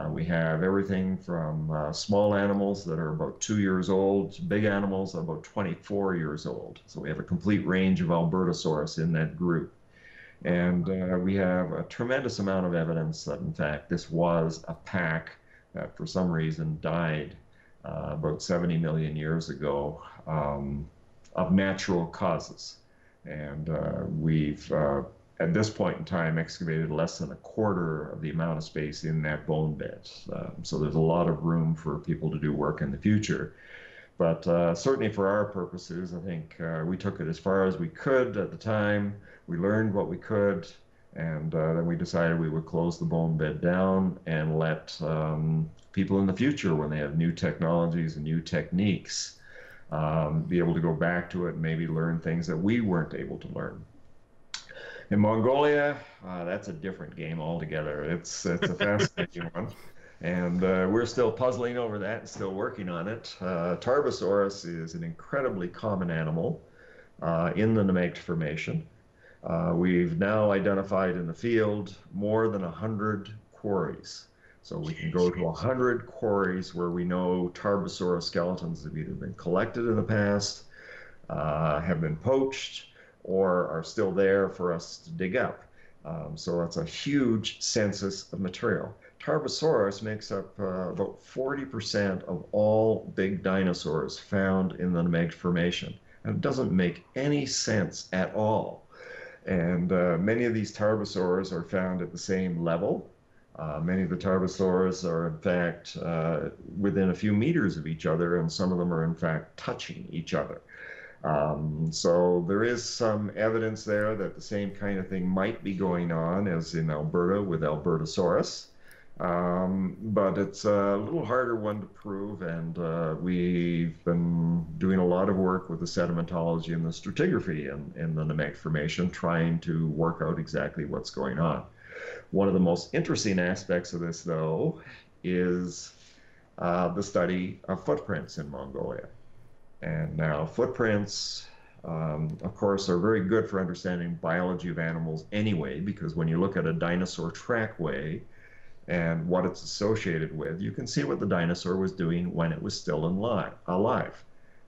We have everything from small animals that are about 2 years old to big animals about 24 years old. So we have a complete range of Albertosaurus in that group. And we have a tremendous amount of evidence that, in fact, this was a pack that, for some reason, died about 70 million years ago of natural causes. And we've, at this point in time, excavated less than a quarter of the amount of space in that bone bed. So there's a lot of room for people to do work in the future. But certainly for our purposes, I think we took it as far as we could at the time. We learned what we could, and then we decided we would close the bone bed down and let people in the future, when they have new technologies and new techniques, be able to go back to it and maybe learn things that we weren't able to learn. In Mongolia, that's a different game altogether. It's a fascinating one. And we're still puzzling over that and still working on it. Tarbosaurus is an incredibly common animal in the Nemegt Formation. We've now identified in the field more than 100 quarries. So we can go to 100 quarries where we know Tarbosaurus skeletons have either been collected in the past, have been poached, or are still there for us to dig up. So it's a huge census of material. Tarbosaurus makes up about 40% of all big dinosaurs found in the Nemegt Formation. And it doesn't make any sense at all. And many of these Tarbosaurs are found at the same level. Many of the Tarbosaurs are, in fact, within a few meters of each other, and some of them are, in fact, touching each other. So there is some evidence there that the same kind of thing might be going on as in Alberta with Albertosaurus. But it's a little harder one to prove, and we've been doing a lot of work with the sedimentology and the stratigraphy in the Namek Formation, trying to work out exactly what's going on. One of the most interesting aspects of this, though, is the study of footprints in Mongolia. And now footprints, of course, are very good for understanding biology of animals anyway, because when you look at a dinosaur trackway and what it's associated with, you can see what the dinosaur was doing when it was still alive.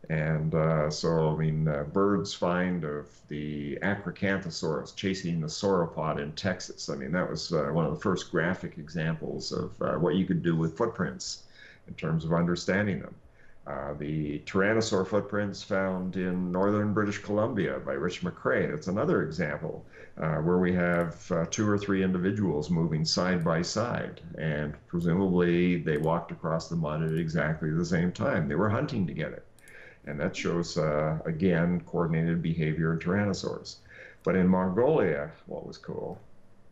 And so, I mean, Bird's find of the Acrocanthosaurus chasing the sauropod in Texas, I mean, that was one of the first graphic examples of what you could do with footprints in terms of understanding them. The Tyrannosaur footprints found in northern British Columbia by Rich McCrae. It's another example where we have 2 or 3 individuals moving side by side, and presumably they walked across the mud at exactly the same time. They were hunting together. And that shows, again, coordinated behavior in tyrannosaurs. But in Mongolia, what was cool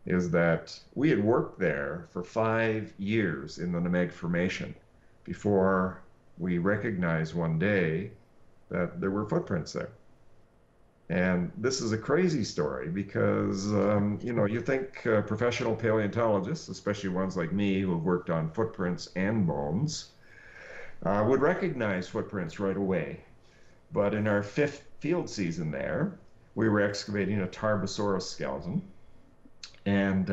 is that we had worked there for 5 years in the Namek Formation before we recognized one day that there were footprints there. And this is a crazy story because, you know, you think professional paleontologists, especially ones like me who have worked on footprints and bones, would recognize footprints right away. But in our 5th field season there, we were excavating a Tarbosaurus skeleton. And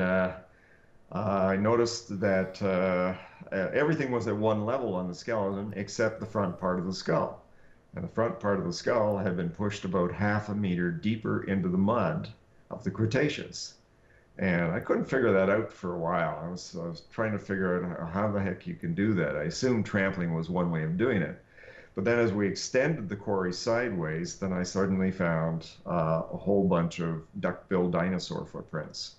I noticed that everything was at one level on the skeleton except the front part of the skull. And the front part of the skull had been pushed about ½ a meter deeper into the mud of the Cretaceous. And I couldn't figure that out for a while. I was trying to figure out how the heck you can do that. I assumed trampling was one way of doing it. But then as we extended the quarry sideways, then I suddenly found a whole bunch of duck-billed dinosaur footprints.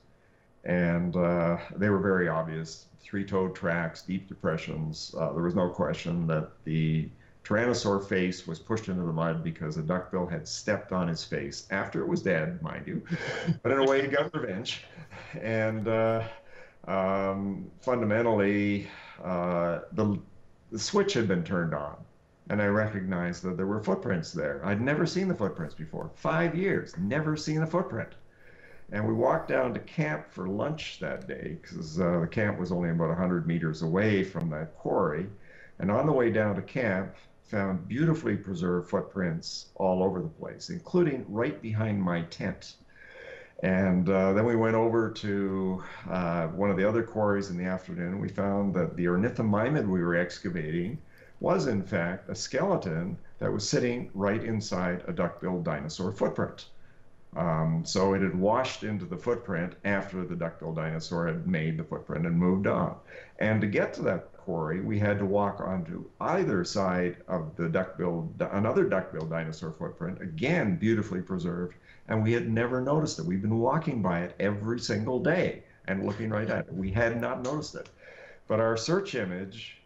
And they were very obvious. 3-toed tracks, deep depressions. There was no question that the Tyrannosaur face was pushed into the mud because a duckbill had stepped on his face after it was dead, mind you. But in a way, he got revenge. And fundamentally, the switch had been turned on. And I recognized that there were footprints there. I'd never seen the footprints before. 5 years, never seen a footprint. And we walked down to camp for lunch that day because the camp was only about 100 meters away from that quarry. And on the way down to camp, found beautifully preserved footprints all over the place, including right behind my tent. And then we went over to one of the other quarries in the afternoon. We found that the ornithomimid we were excavating was, in fact, a skeleton that was sitting right inside a duck-billed dinosaur footprint. So it had washed into the footprint after the duck-billed dinosaur had made the footprint and moved on. And to get to that quarry, we had to walk onto either side of the another duck-billed dinosaur footprint, again beautifully preserved, and we had never noticed it. We've been walking by it every single day and looking right at it. We had not noticed it. But our search image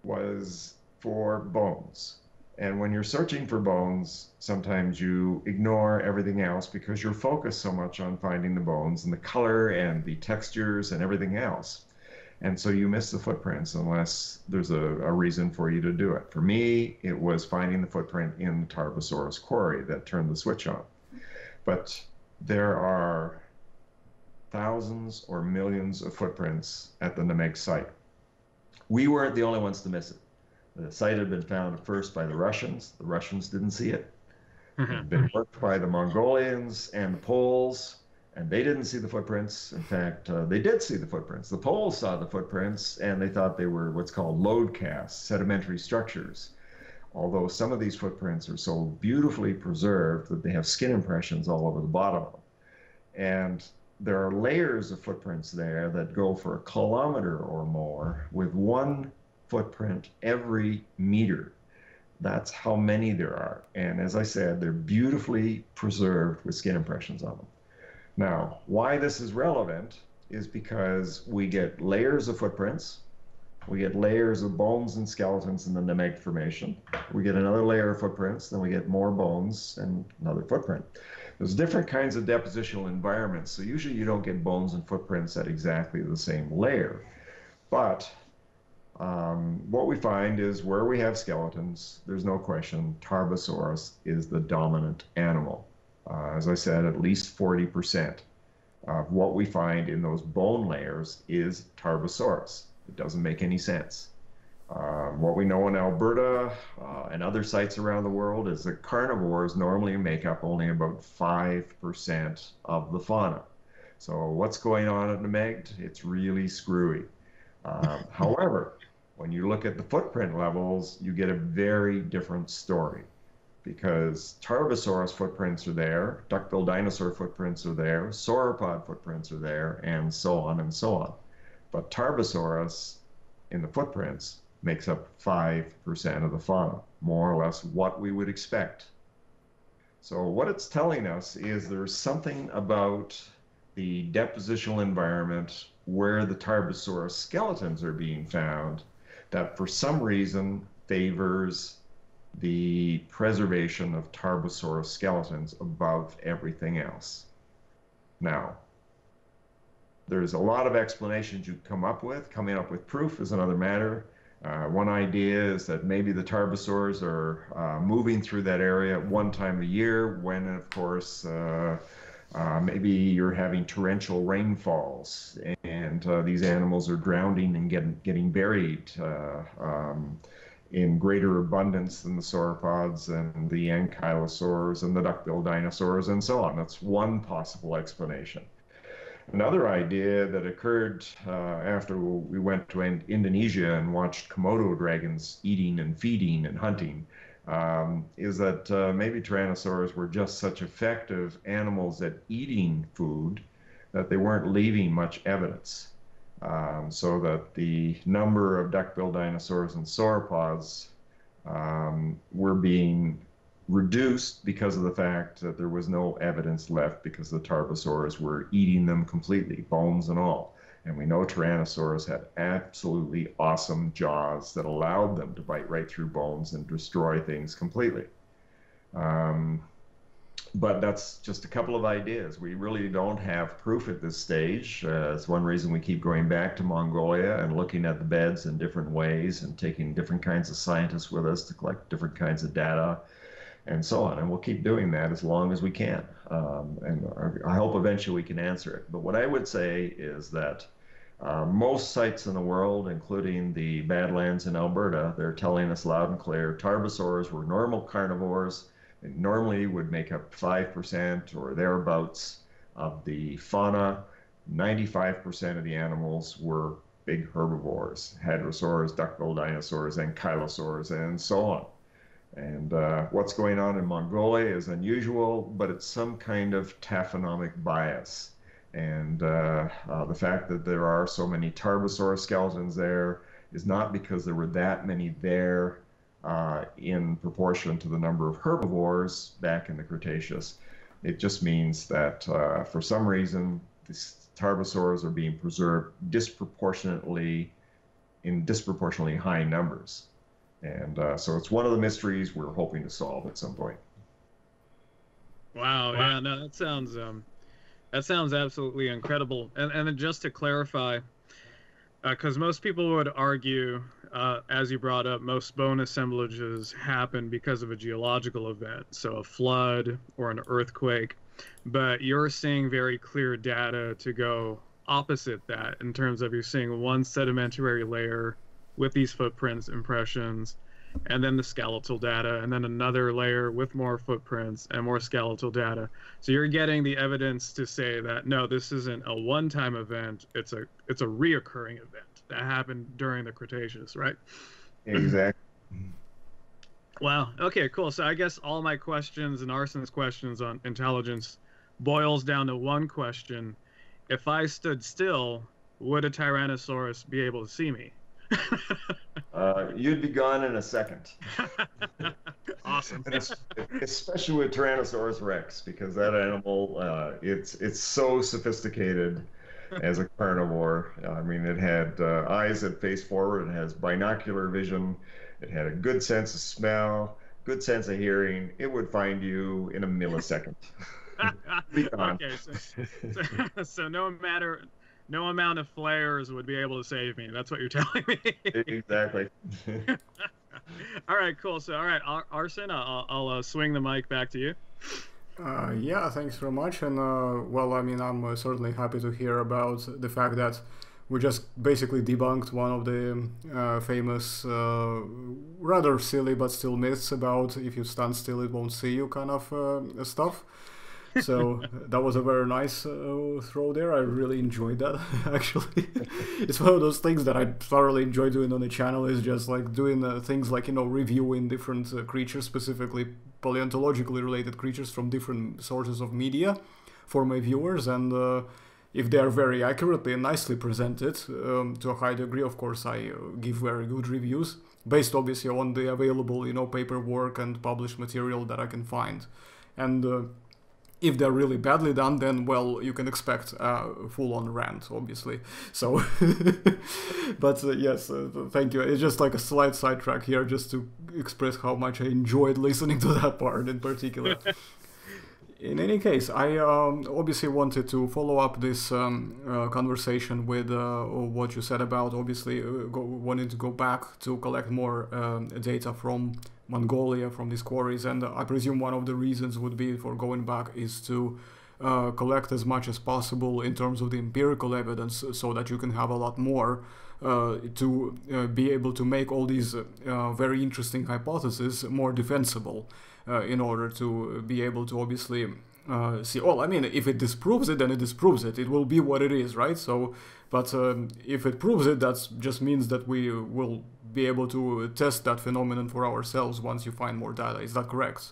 was for bones. And when you're searching for bones, sometimes you ignore everything else because you're focused so much on finding the bones and the color and the textures and everything else. And so you miss the footprints unless there's a reason for you to do it. For me, it was finding the footprint in the Tarbosaurus quarry that turned the switch on. But there are thousands or millions of footprints at the Namek site. We weren't the only ones to miss it. The site had been found first by the Russians. The Russians didn't see it. It had been worked by the Mongolians and the Poles, and they didn't see the footprints. In fact, they did see the footprints. The Poles saw the footprints, and they thought they were what's called load casts, sedimentary structures. Although some of these footprints are so beautifully preserved that they have skin impressions all over the bottom of them. And there are layers of footprints there that go for a kilometer or more with one footprint every meter. That's how many there are. And as I said, they're beautifully preserved with skin impressions on them. Now, why this is relevant is because we get layers of footprints, we get layers of bones and skeletons in the Nemegt Formation. We get another layer of footprints, then we get more bones and another footprint. There's different kinds of depositional environments, so usually you don't get bones and footprints at exactly the same layer. But what we find is where we have skeletons, there's no question, Tarbosaurus is the dominant animal. As I said, at least 40% of what we find in those bone layers is Tarbosaurus. It doesn't make any sense. What we know in Alberta and other sites around the world is that carnivores normally make up only about 5% of the fauna. So what's going on at Nemegt? It's really screwy. However, when you look at the footprint levels, you get a very different story, because Tarbosaurus footprints are there, duck-billed dinosaur footprints are there, sauropod footprints are there, and so on and so on. But Tarbosaurus in the footprints makes up 5% of the fauna, more or less what we would expect. So what it's telling us is there's something about the depositional environment where the Tarbosaurus skeletons are being found that for some reason favors the preservation of Tarbosaurus skeletons above everything else. Now, there's a lot of explanations you come up with. Coming up with proof is another matter. One idea is that maybe the Tarbosaurs are moving through that area at one time a year when, of course, maybe you're having torrential rainfalls and these animals are drowning and getting buried in greater abundance than the sauropods and the ankylosaurs and the duck-billed dinosaurs and so on. That's one possible explanation. Another idea that occurred after we went to Indonesia and watched Komodo dragons eating and feeding and hunting is that maybe tyrannosaurs were just such effective animals at eating food that they weren't leaving much evidence. So that the number of duck-billed dinosaurs and sauropods were being reduced because of the fact that there was no evidence left because the Tarbosaurs were eating them completely, bones and all. And we know Tyrannosaurus had absolutely awesome jaws that allowed them to bite right through bones and destroy things completely. But that's just a couple of ideas. We really don't have proof at this stage. It's one reason we keep going back to Mongolia and looking at the beds in different ways and taking different kinds of scientists with us to collect different kinds of data and so on. And we'll keep doing that as long as we can. And I hope eventually we can answer it. But what I would say is that most sites in the world, including the Badlands in Alberta, they're telling us loud and clear, Tarbosaurs were normal carnivores. They normally would make up 5% or thereabouts of the fauna. 95% of the animals were big herbivores, hadrosaurs, duck-billed dinosaurs, ankylosaurs, and so on. And what's going on in Mongolia is unusual, but it's some kind of taphonomic bias. And the fact that there are so many Tarbosaurus skeletons there is not because there were that many there in proportion to the number of herbivores back in the Cretaceous. It just means that for some reason, these Tarbosaurs are being preserved disproportionately in disproportionately high numbers. And so it's one of the mysteries we're hoping to solve at some point. Wow, yeah, no, that sounds absolutely incredible. And then just to clarify, because most people would argue, as you brought up, most bone assemblages happen because of a geological event, so a flood or an earthquake. But you're seeing very clear data to go opposite that in terms of you're seeing one sedimentary layer with these footprints, impressions, and then the skeletal data, and then another layer with more footprints and more skeletal data. So you're getting the evidence to say that, no, this isn't a one-time event, it's a reoccurring event that happened during the Cretaceous, right? Exactly. Wow. Okay, cool. So I guess all my questions and Arson's questions on intelligence boils down to one question. If I stood still, would a Tyrannosaurus be able to see me? you'd be gone in a second. Awesome. And especially with Tyrannosaurus Rex, because that animal, it's so sophisticated as a carnivore. I mean, it had eyes that face forward. It has binocular vision. It had a good sense of smell, good sense of hearing. It would find you in a millisecond. Be gone. Okay, so no amount of flares would be able to save me. That's what you're telling me. Exactly. All right, cool. So, all right, Arsen, I'll swing the mic back to you. Yeah, thanks very much. And well, I mean, I'm certainly happy to hear about the fact that we just basically debunked one of the famous, rather silly but still myths about if you stand still, it won't see you kind of stuff. So that was a very nice throw there. I really enjoyed that, actually. It's one of those things that I thoroughly enjoy doing on the channel, is just like doing things like, you know, reviewing different creatures, specifically paleontologically related creatures from different sources of media for my viewers. And if they are very accurately and nicely presented, to a high degree, of course, I give very good reviews, based obviously on the available, you know, paperwork and published material that I can find. And if they're really badly done, then, well, you can expect a full-on rant, obviously. So, but yes, thank you. It's just like a slight sidetrack here, just to express how much I enjoyed listening to that part in particular. In any case, I obviously wanted to follow up this conversation with what you said about, obviously, wanting to go back to collect more data from Mongolia, from these quarries. And I presume one of the reasons would be for going back is to collect as much as possible in terms of the empirical evidence, so that you can have a lot more to be able to make all these very interesting hypotheses more defensible. In order to be able to obviously see, well, I mean, if it disproves it, then it disproves it. It will be what it is, right? So, but if it proves it, that just means that we will be able to test that phenomenon for ourselves once you find more data. Is that correct?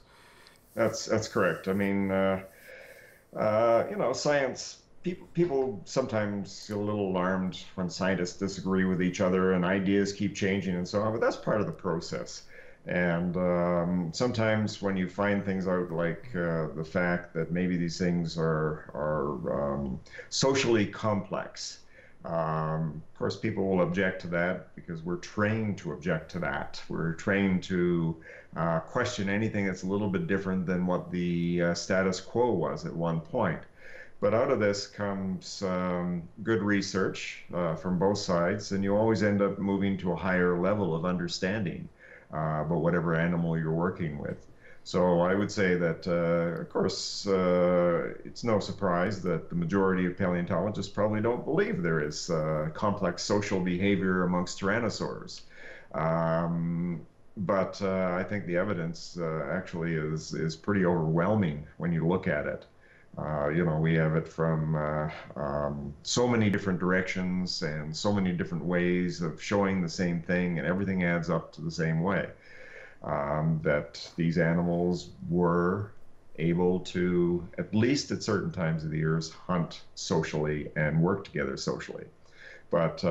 That's correct. I mean, you know, science. People sometimes get a little alarmed when scientists disagree with each other and ideas keep changing and so on, but that's part of the process. And sometimes when you find things out, like the fact that maybe these things are socially complex, of course people will object to that, because we're trained to object to that. We're trained to question anything that's a little bit different than what the status quo was at one point. But out of this comes good research from both sides, and you always end up moving to a higher level of understanding about whatever animal you're working with. So I would say that, of course, it's no surprise that the majority of paleontologists probably don't believe there is complex social behavior amongst tyrannosaurs. But I think the evidence actually is pretty overwhelming when you look at it. You know, we have it from so many different directions and so many different ways of showing the same thing, and everything adds up to the same way. That these animals were able to, at least at certain times of the years, hunt socially and work together socially. But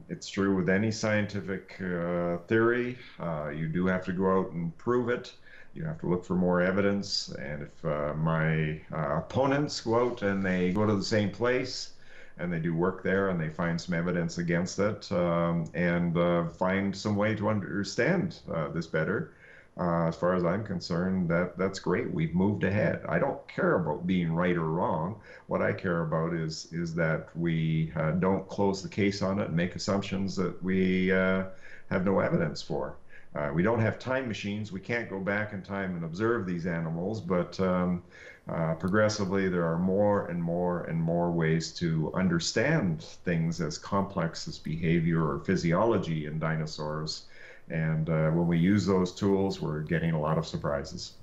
it's true with any scientific theory. You do have to go out and prove it. You have to look for more evidence, and if my opponents go out and they go to the same place and they do work there and they find some evidence against it and find some way to understand this better, as far as I'm concerned, that's great. We've moved ahead. I don't care about being right or wrong. What I care about is that we don't close the case on it and make assumptions that we have no evidence for. We don't have time machines. We can't go back in time and observe these animals, but progressively there are more and more and more ways to understand things as complex as behavior or physiology in dinosaurs. And when we use those tools, we're getting a lot of surprises.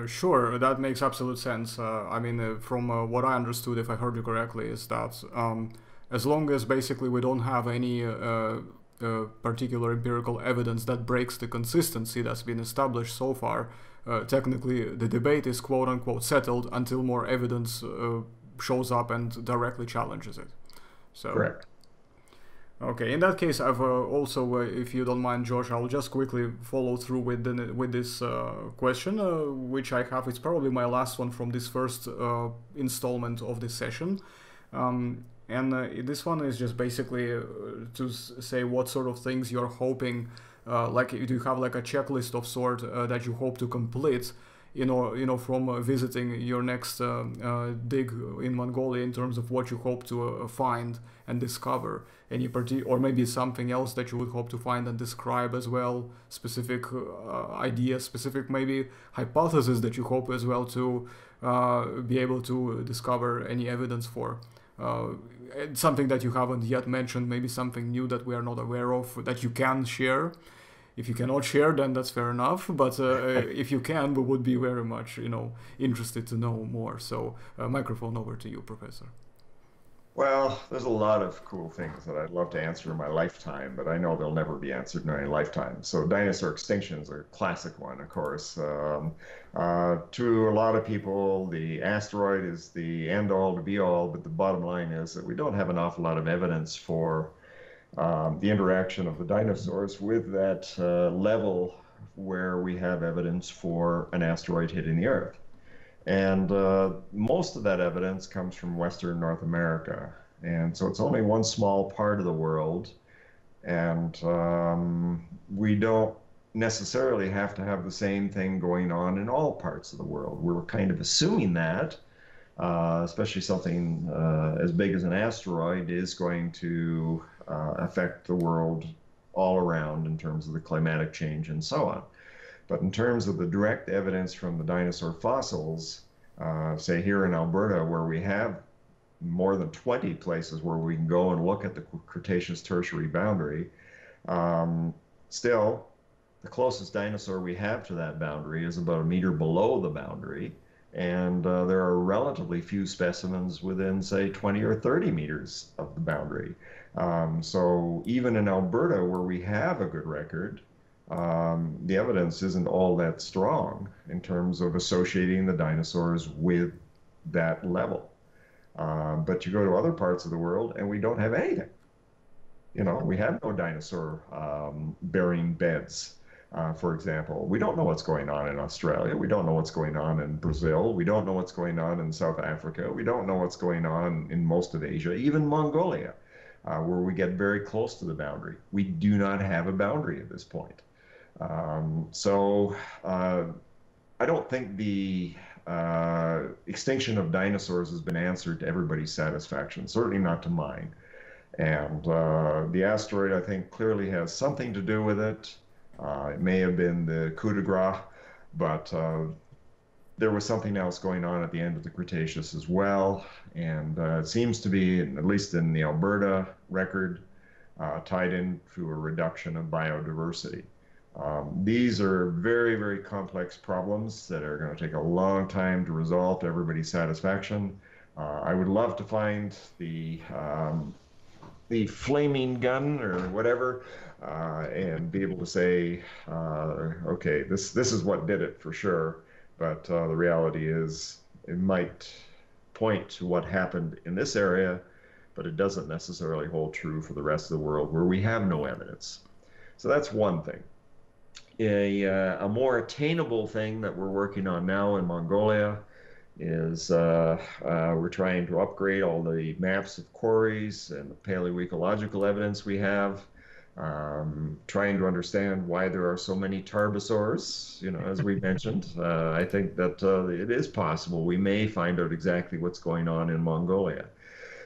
Sure, that makes absolute sense. I mean, from what I understood, if I heard you correctly, is that as long as basically we don't have any particular empirical evidence that breaks the consistency that's been established so far, technically the debate is quote-unquote settled until more evidence shows up and directly challenges it. So, correct. Okay, in that case, I've also, if you don't mind, Josh, I'll just quickly follow through with this question, which I have. It's probably my last one from this first installment of this session. And this one is just basically to say what sort of things you're hoping, like do you have like a checklist of sort that you hope to complete, from visiting your next dig in Mongolia in terms of what you hope to find and discover, or maybe something else that you would hope to find and describe as well, specific ideas, specific maybe hypotheses that you hope as well to be able to discover any evidence for. Something that you haven't yet mentioned, maybe something new that we are not aware of that you can share. If you cannot share, then that's fair enough. But if you can, we would be very much, interested to know more. So, microphone over to you, Professor. Well, there's a lot of cool things that I'd love to answer in my lifetime, but I know they'll never be answered in my lifetime. So Dinosaur Extinction is a classic one, of course. To a lot of people, the asteroid is the end-all to be-all, but the bottom line is that we don't have an awful lot of evidence for the interaction of the dinosaurs with that level where we have evidence for an asteroid hitting the Earth. And most of that evidence comes from Western North America. And so it's only one small part of the world. And we don't necessarily have to have the same thing going on in all parts of the world. We're kind of assuming that, especially something as big as an asteroid is going to affect the world all around in terms of the climatic change and so on. But in terms of the direct evidence from the dinosaur fossils, say here in Alberta, where we have more than 20 places where we can go and look at the Cretaceous Tertiary boundary, still, the closest dinosaur we have to that boundary is about a meter below the boundary. And there are relatively few specimens within, say, 20 or 30 meters of the boundary. So even in Alberta, where we have a good record, the evidence isn't all that strong in terms of associating the dinosaurs with that level. But you go to other parts of the world and we don't have anything. We have no dinosaur burying beds, for example. We don't know what's going on in Australia. We don't know what's going on in Brazil. We don't know what's going on in South Africa. We don't know what's going on in most of Asia, even Mongolia, where we get very close to the boundary. We do not have a boundary at this point. So I don't think the extinction of dinosaurs has been answered to everybody's satisfaction, certainly not to mine. And the asteroid, I think, clearly has something to do with it. It may have been the coup de grace, but there was something else going on at the end of the Cretaceous as well. And it seems to be, at least in the Alberta record, tied into a reduction of biodiversity. These are very, very complex problems that are going to take a long time to resolve to everybody's satisfaction. I would love to find the flaming gun or whatever, and be able to say, okay, this is what did it for sure. But the reality is it might point to what happened in this area, but it doesn't necessarily hold true for the rest of the world where we have no evidence. So that's one thing. A more attainable thing that we're working on now in Mongolia is we're trying to upgrade all the maps of quarries and the paleoecological evidence we have, trying to understand why there are so many Tarbosaurus, as we mentioned. I think that it is possible we may find out exactly what's going on in Mongolia.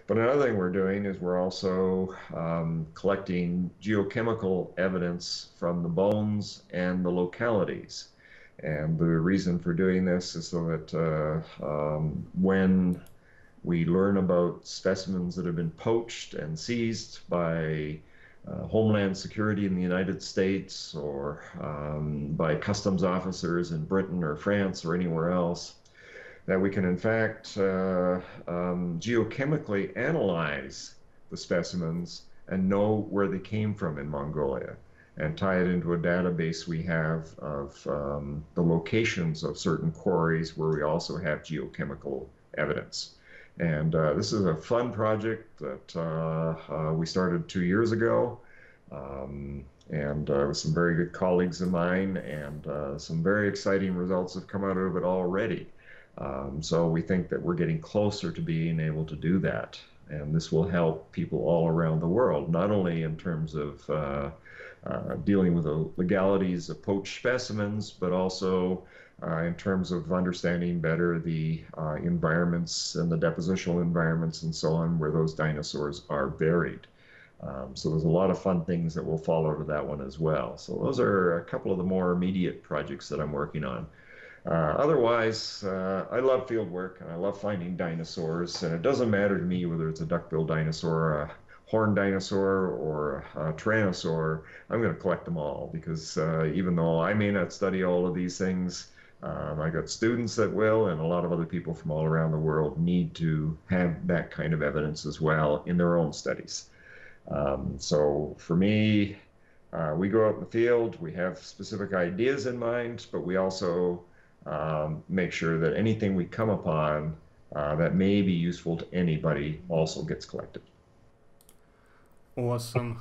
But another thing we're doing is we're also collecting geochemical evidence from the bones and the localities. And the reason for doing this is so that when we learn about specimens that have been poached and seized by Homeland Security in the United States or by customs officers in Britain or France or anywhere else, that we can in fact geochemically analyze the specimens and know where they came from in Mongolia and tie it into a database we have of the locations of certain quarries where we also have geochemical evidence. And this is a fun project that we started 2 years ago. And with some very good colleagues of mine, and some very exciting results have come out of it already. So we think that we're getting closer to being able to do that. And this will help people all around the world, not only in terms of dealing with the legalities of poached specimens, but also in terms of understanding better the environments and the depositional environments and so on where those dinosaurs are buried. So there's a lot of fun things that will follow to that one as well. So those are a couple of the more immediate projects that I'm working on. Otherwise, I love field work and I love finding dinosaurs, and it doesn't matter to me whether it's a duck-billed dinosaur, a horned dinosaur, or a tyrannosaur. I'm going to collect them all because even though I may not study all of these things, I got students that will, and a lot of other people from all around the world need to have that kind of evidence as well in their own studies. So for me, we go out in the field, we have specific ideas in mind, but we also make sure that anything we come upon that may be useful to anybody also gets collected. Awesome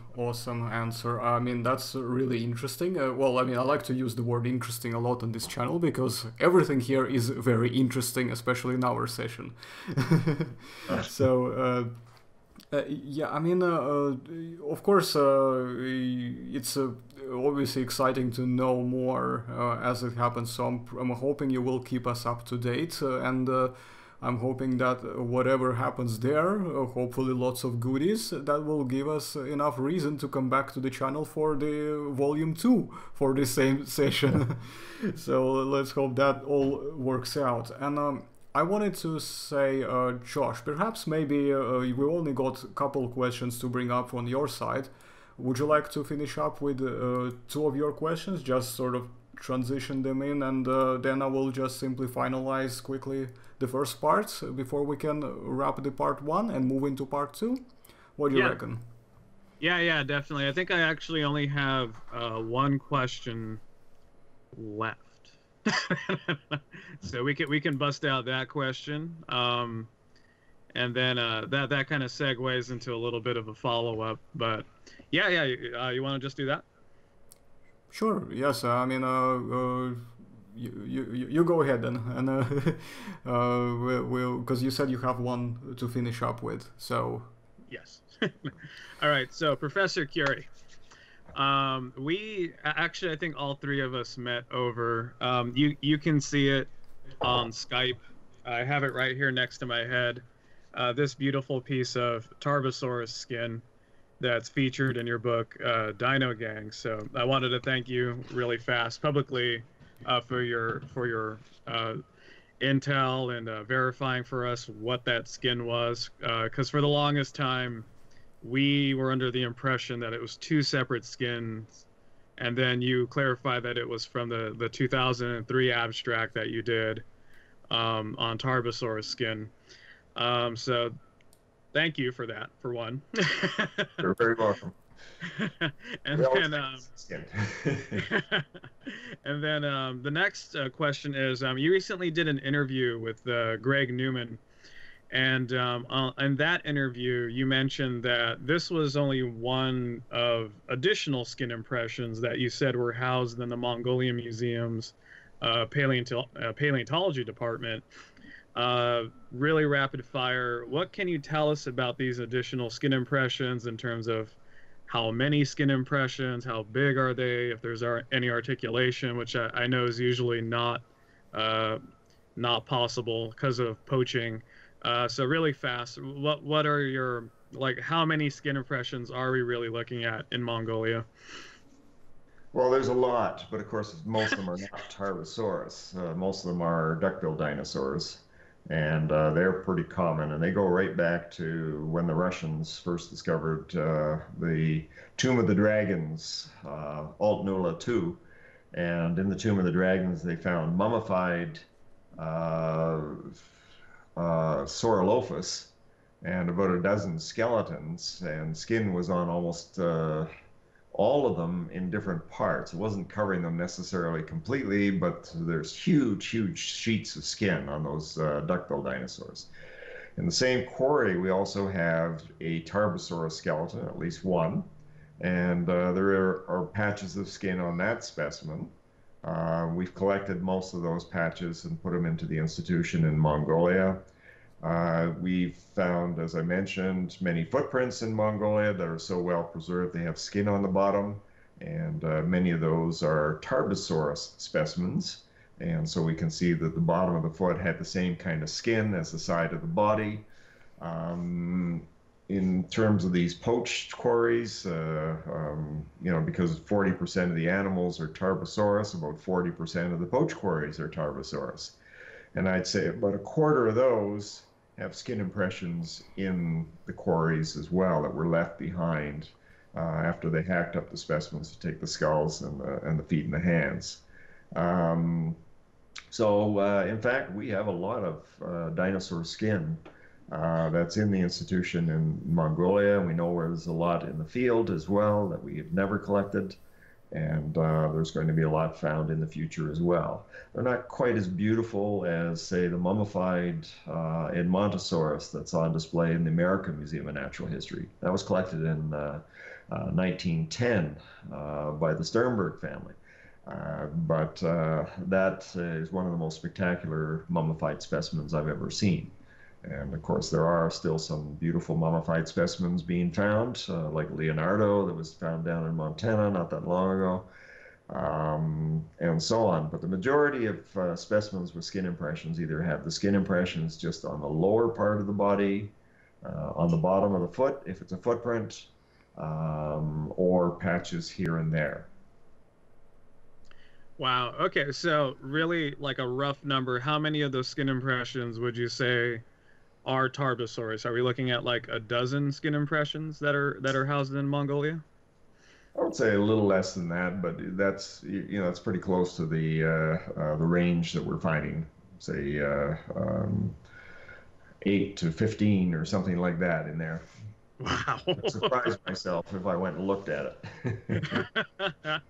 answer. I mean, that's really interesting. Well, I mean, I like to use the word interesting a lot on this channel because everything here is very interesting, especially in our session. So, yeah, I mean, of course, it's obviously exciting to know more as it happens. So I'm hoping you will keep us up to date, and I'm hoping that whatever happens there, hopefully lots of goodies, that will give us enough reason to come back to the channel for the volume 2 for the same session. So let's hope that all works out. And I wanted to say, Josh, perhaps maybe we only got a couple questions to bring up on your side. Would you like to finish up with 2 of your questions, just sort of transition them in, and then I will just simply finalize quickly the first part before we can wrap the part 1 and move into part 2? What do you reckon? Yeah, definitely. I think I actually only have 1 question left. So we can bust out that question, and then that kind of segues into a little bit of a follow-up. But yeah, you want to just do that? Sure. Yes. I mean, you go ahead then, and we'll because you said you have 1 to finish up with. So yes. All right. So Professor Currie. We actually, I think all 3 of us met over. You can see it on Skype. I have it right here next to my head. This beautiful piece of Tarbosaurus skin that's featured in your book, Dino Gang. So I wanted to thank you really fast publicly for your intel and verifying for us what that skin was, because for the longest time we were under the impression that it was 2 separate skins, and then you clarified that it was from the 2003 abstract that you did on Tarbosaurus skin. So thank you for that, for one. You're very welcome. And then the next question is, you recently did an interview with Greg Newman. And in that interview, you mentioned that this was only one of additional skin impressions that you said were housed in the Mongolian Museum's paleontology department. Really rapid fire. What can you tell us about these additional skin impressions in terms of how many skin impressions, how big are they, if there's any articulation, which I know is usually not possible because of poaching. So really fast, what are your, like, how many skin impressions are we really looking at in Mongolia? Well, there's a lot, but of course most of them are not Tarbosaurus. Most of them are duck-billed dinosaurs, and they're pretty common, and they go right back to when the Russians first discovered the Tomb of the Dragons, Alt Nula II, and in the Tomb of the Dragons they found mummified Saurolophus and about a dozen skeletons, and skin was on almost all of them in different parts. It wasn't covering them necessarily completely, but there's huge sheets of skin on those duck-billed dinosaurs. In the same quarry, we also have a Tarbosaurus skeleton, at least one, and there are patches of skin on that specimen. We've collected most of those patches and put them into the institution in Mongolia. We've found, as I mentioned, many footprints in Mongolia that are so well preserved they have skin on the bottom, and many of those are Tarbosaurus specimens. And so we can see that the bottom of the foot had the same kind of skin as the side of the body. In terms of these poached quarries, because 40% of the animals are Tarbosaurus, about 40% of the poached quarries are Tarbosaurus. And I'd say about a quarter of those have skin impressions in the quarries as well that were left behind after they hacked up the specimens to take the skulls and the feet and the hands. In fact, we have a lot of dinosaur skin that's in the institution in Mongolia. We know there's a lot in the field as well that we have never collected, and there's going to be a lot found in the future as well. They're not quite as beautiful as, say, the mummified Edmontosaurus that's on display in the American Museum of Natural History. That was collected in 1910 by the Sternberg family. But that is one of the most spectacular mummified specimens I've ever seen. And of course, there are still some beautiful mummified specimens being found, like Leonardo that was found down in Montana not that long ago, and so on. But the majority of specimens with skin impressions either have the skin impressions just on the lower part of the body, on the bottom of the foot, if it's a footprint, or patches here and there. Wow. Okay. So really, like a rough number, how many of those skin impressions would you say are Tarbosaurus? Are we looking at like a dozen skin impressions that are housed in Mongolia? I would say a little less than that, but that's that's pretty close to the range that we're finding. Say 8 to 15 or something like that in there. Wow. I'd surprise myself if I went and looked at it.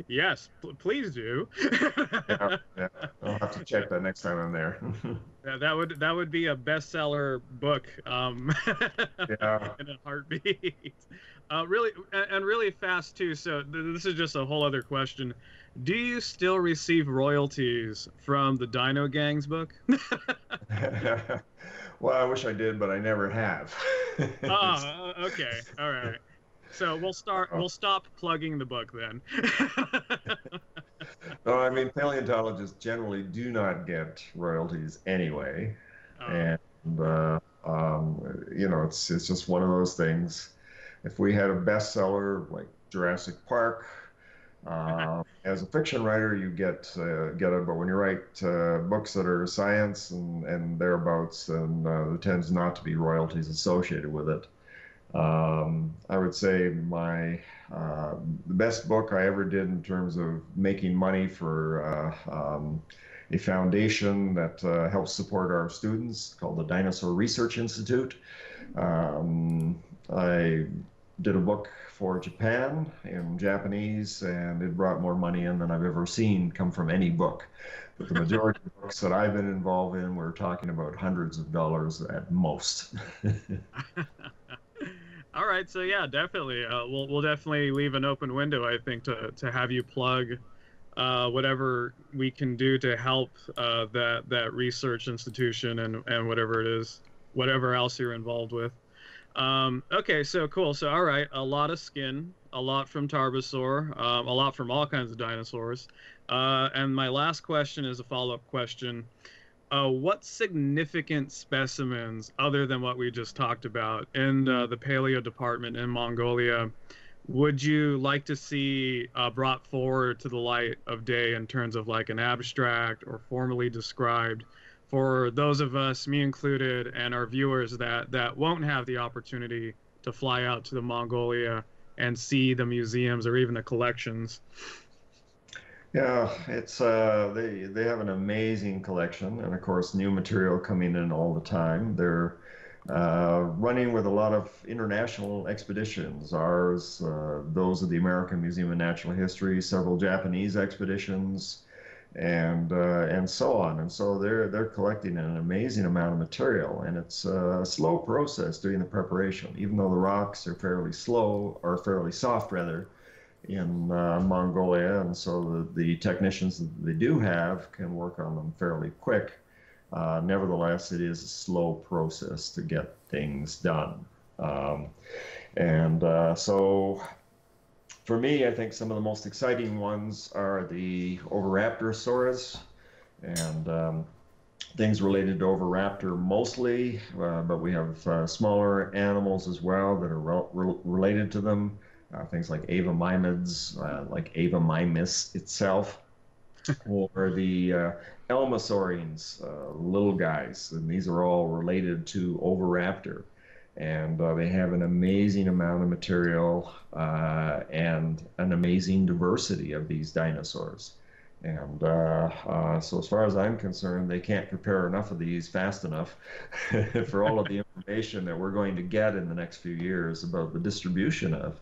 Yes, please do. Yeah, I'll have to check that next time I'm there. That would be a bestseller book, Yeah. in a heartbeat. Really fast too. So this is just a whole other question. Do you still receive royalties from the Dino Gang's book? Well, I wish I did, but I never have. Oh, okay, all right. So we'll stop plugging the book then. No, I mean, paleontologists generally do not get royalties anyway, and it's just one of those things. If we had a bestseller like Jurassic Park, as a fiction writer, you get it, but when you write books that are science and thereabouts, then there tends not to be royalties associated with it. I would say the best book I ever did in terms of making money for a foundation that helps support our students called the Dinosaur Research Institute. I did a book for Japan in Japanese, and it brought more money in than I've ever seen come from any book. But the majority of books that I've been involved in, we're talking about hundreds of dollars at most. All right, so yeah, definitely. We'll definitely leave an open window, I think, to have you plug whatever we can do to help that research institution and whatever it is, whatever else you're involved with. Okay, so cool. So all right, a lot of skin, a lot from Tarbosaur, a lot from all kinds of dinosaurs. And my last question is a follow-up question. What significant specimens, other than what we just talked about, in the paleo department in Mongolia, would you like to see brought forward to the light of day in terms of like an abstract or formally described for those of us, me included, and our viewers that won't have the opportunity to fly out to the Mongolia and see the museums or even the collections? Yeah, it's they have an amazing collection, and of course, new material coming in all the time. They're running with a lot of international expeditions. Ours, those of the American Museum of Natural History, several Japanese expeditions, and so on. And so they're collecting an amazing amount of material, and it's a slow process doing the preparation. Even though the rocks are fairly slow, or fairly soft rather, in Mongolia, and so the technicians that they do have can work on them fairly quick. Nevertheless, it is a slow process to get things done. So for me, I think some of the most exciting ones are the Oviraptorosaurus and things related to Oviraptor mostly, but we have smaller animals as well that are related to them. Things like avamimids, like Avamimus itself, or the Elmasaurines, little guys, and these are all related to Oviraptor. And they have an amazing amount of material and an amazing diversity of these dinosaurs. And so as far as I'm concerned, they can't prepare enough of these fast enough for all of the information that we're going to get in the next few years about the distribution of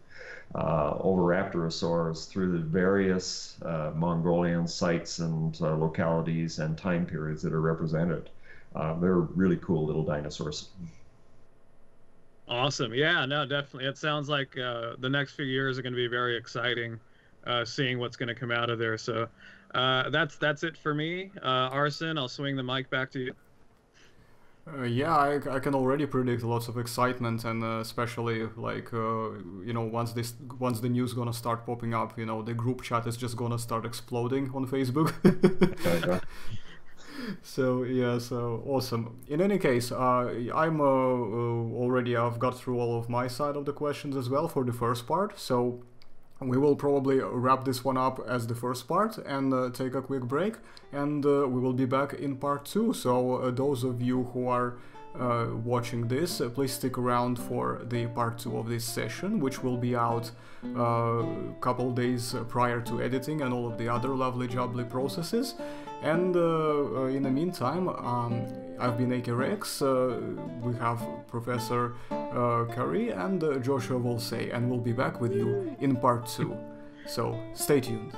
Oviraptorosaurs through the various Mongolian sites and localities and time periods that are represented. They're really cool little dinosaurs. Awesome. Yeah, no, definitely. It sounds like the next few years are going to be very exciting, seeing what's going to come out of there. So that's it for me. Arson, I'll swing the mic back to you. Yeah, I can already predict lots of excitement, and especially like you know, once the news gonna start popping up, you know, the group chat is just gonna start exploding on Facebook. So yeah, so awesome. In any case, I've got through all of my side of the questions as well for the first part. So we will probably wrap this one up as the first part and take a quick break, and we will be back in part 2. So those of you who are watching this, please stick around for the part 2 of this session, which will be out a couple days prior to editing and all of the other lovely jubbly processes. And in the meantime, I've been AK Rex, we have Professor Currie and Joshua Ballze, and we'll be back with you in part 2. So stay tuned.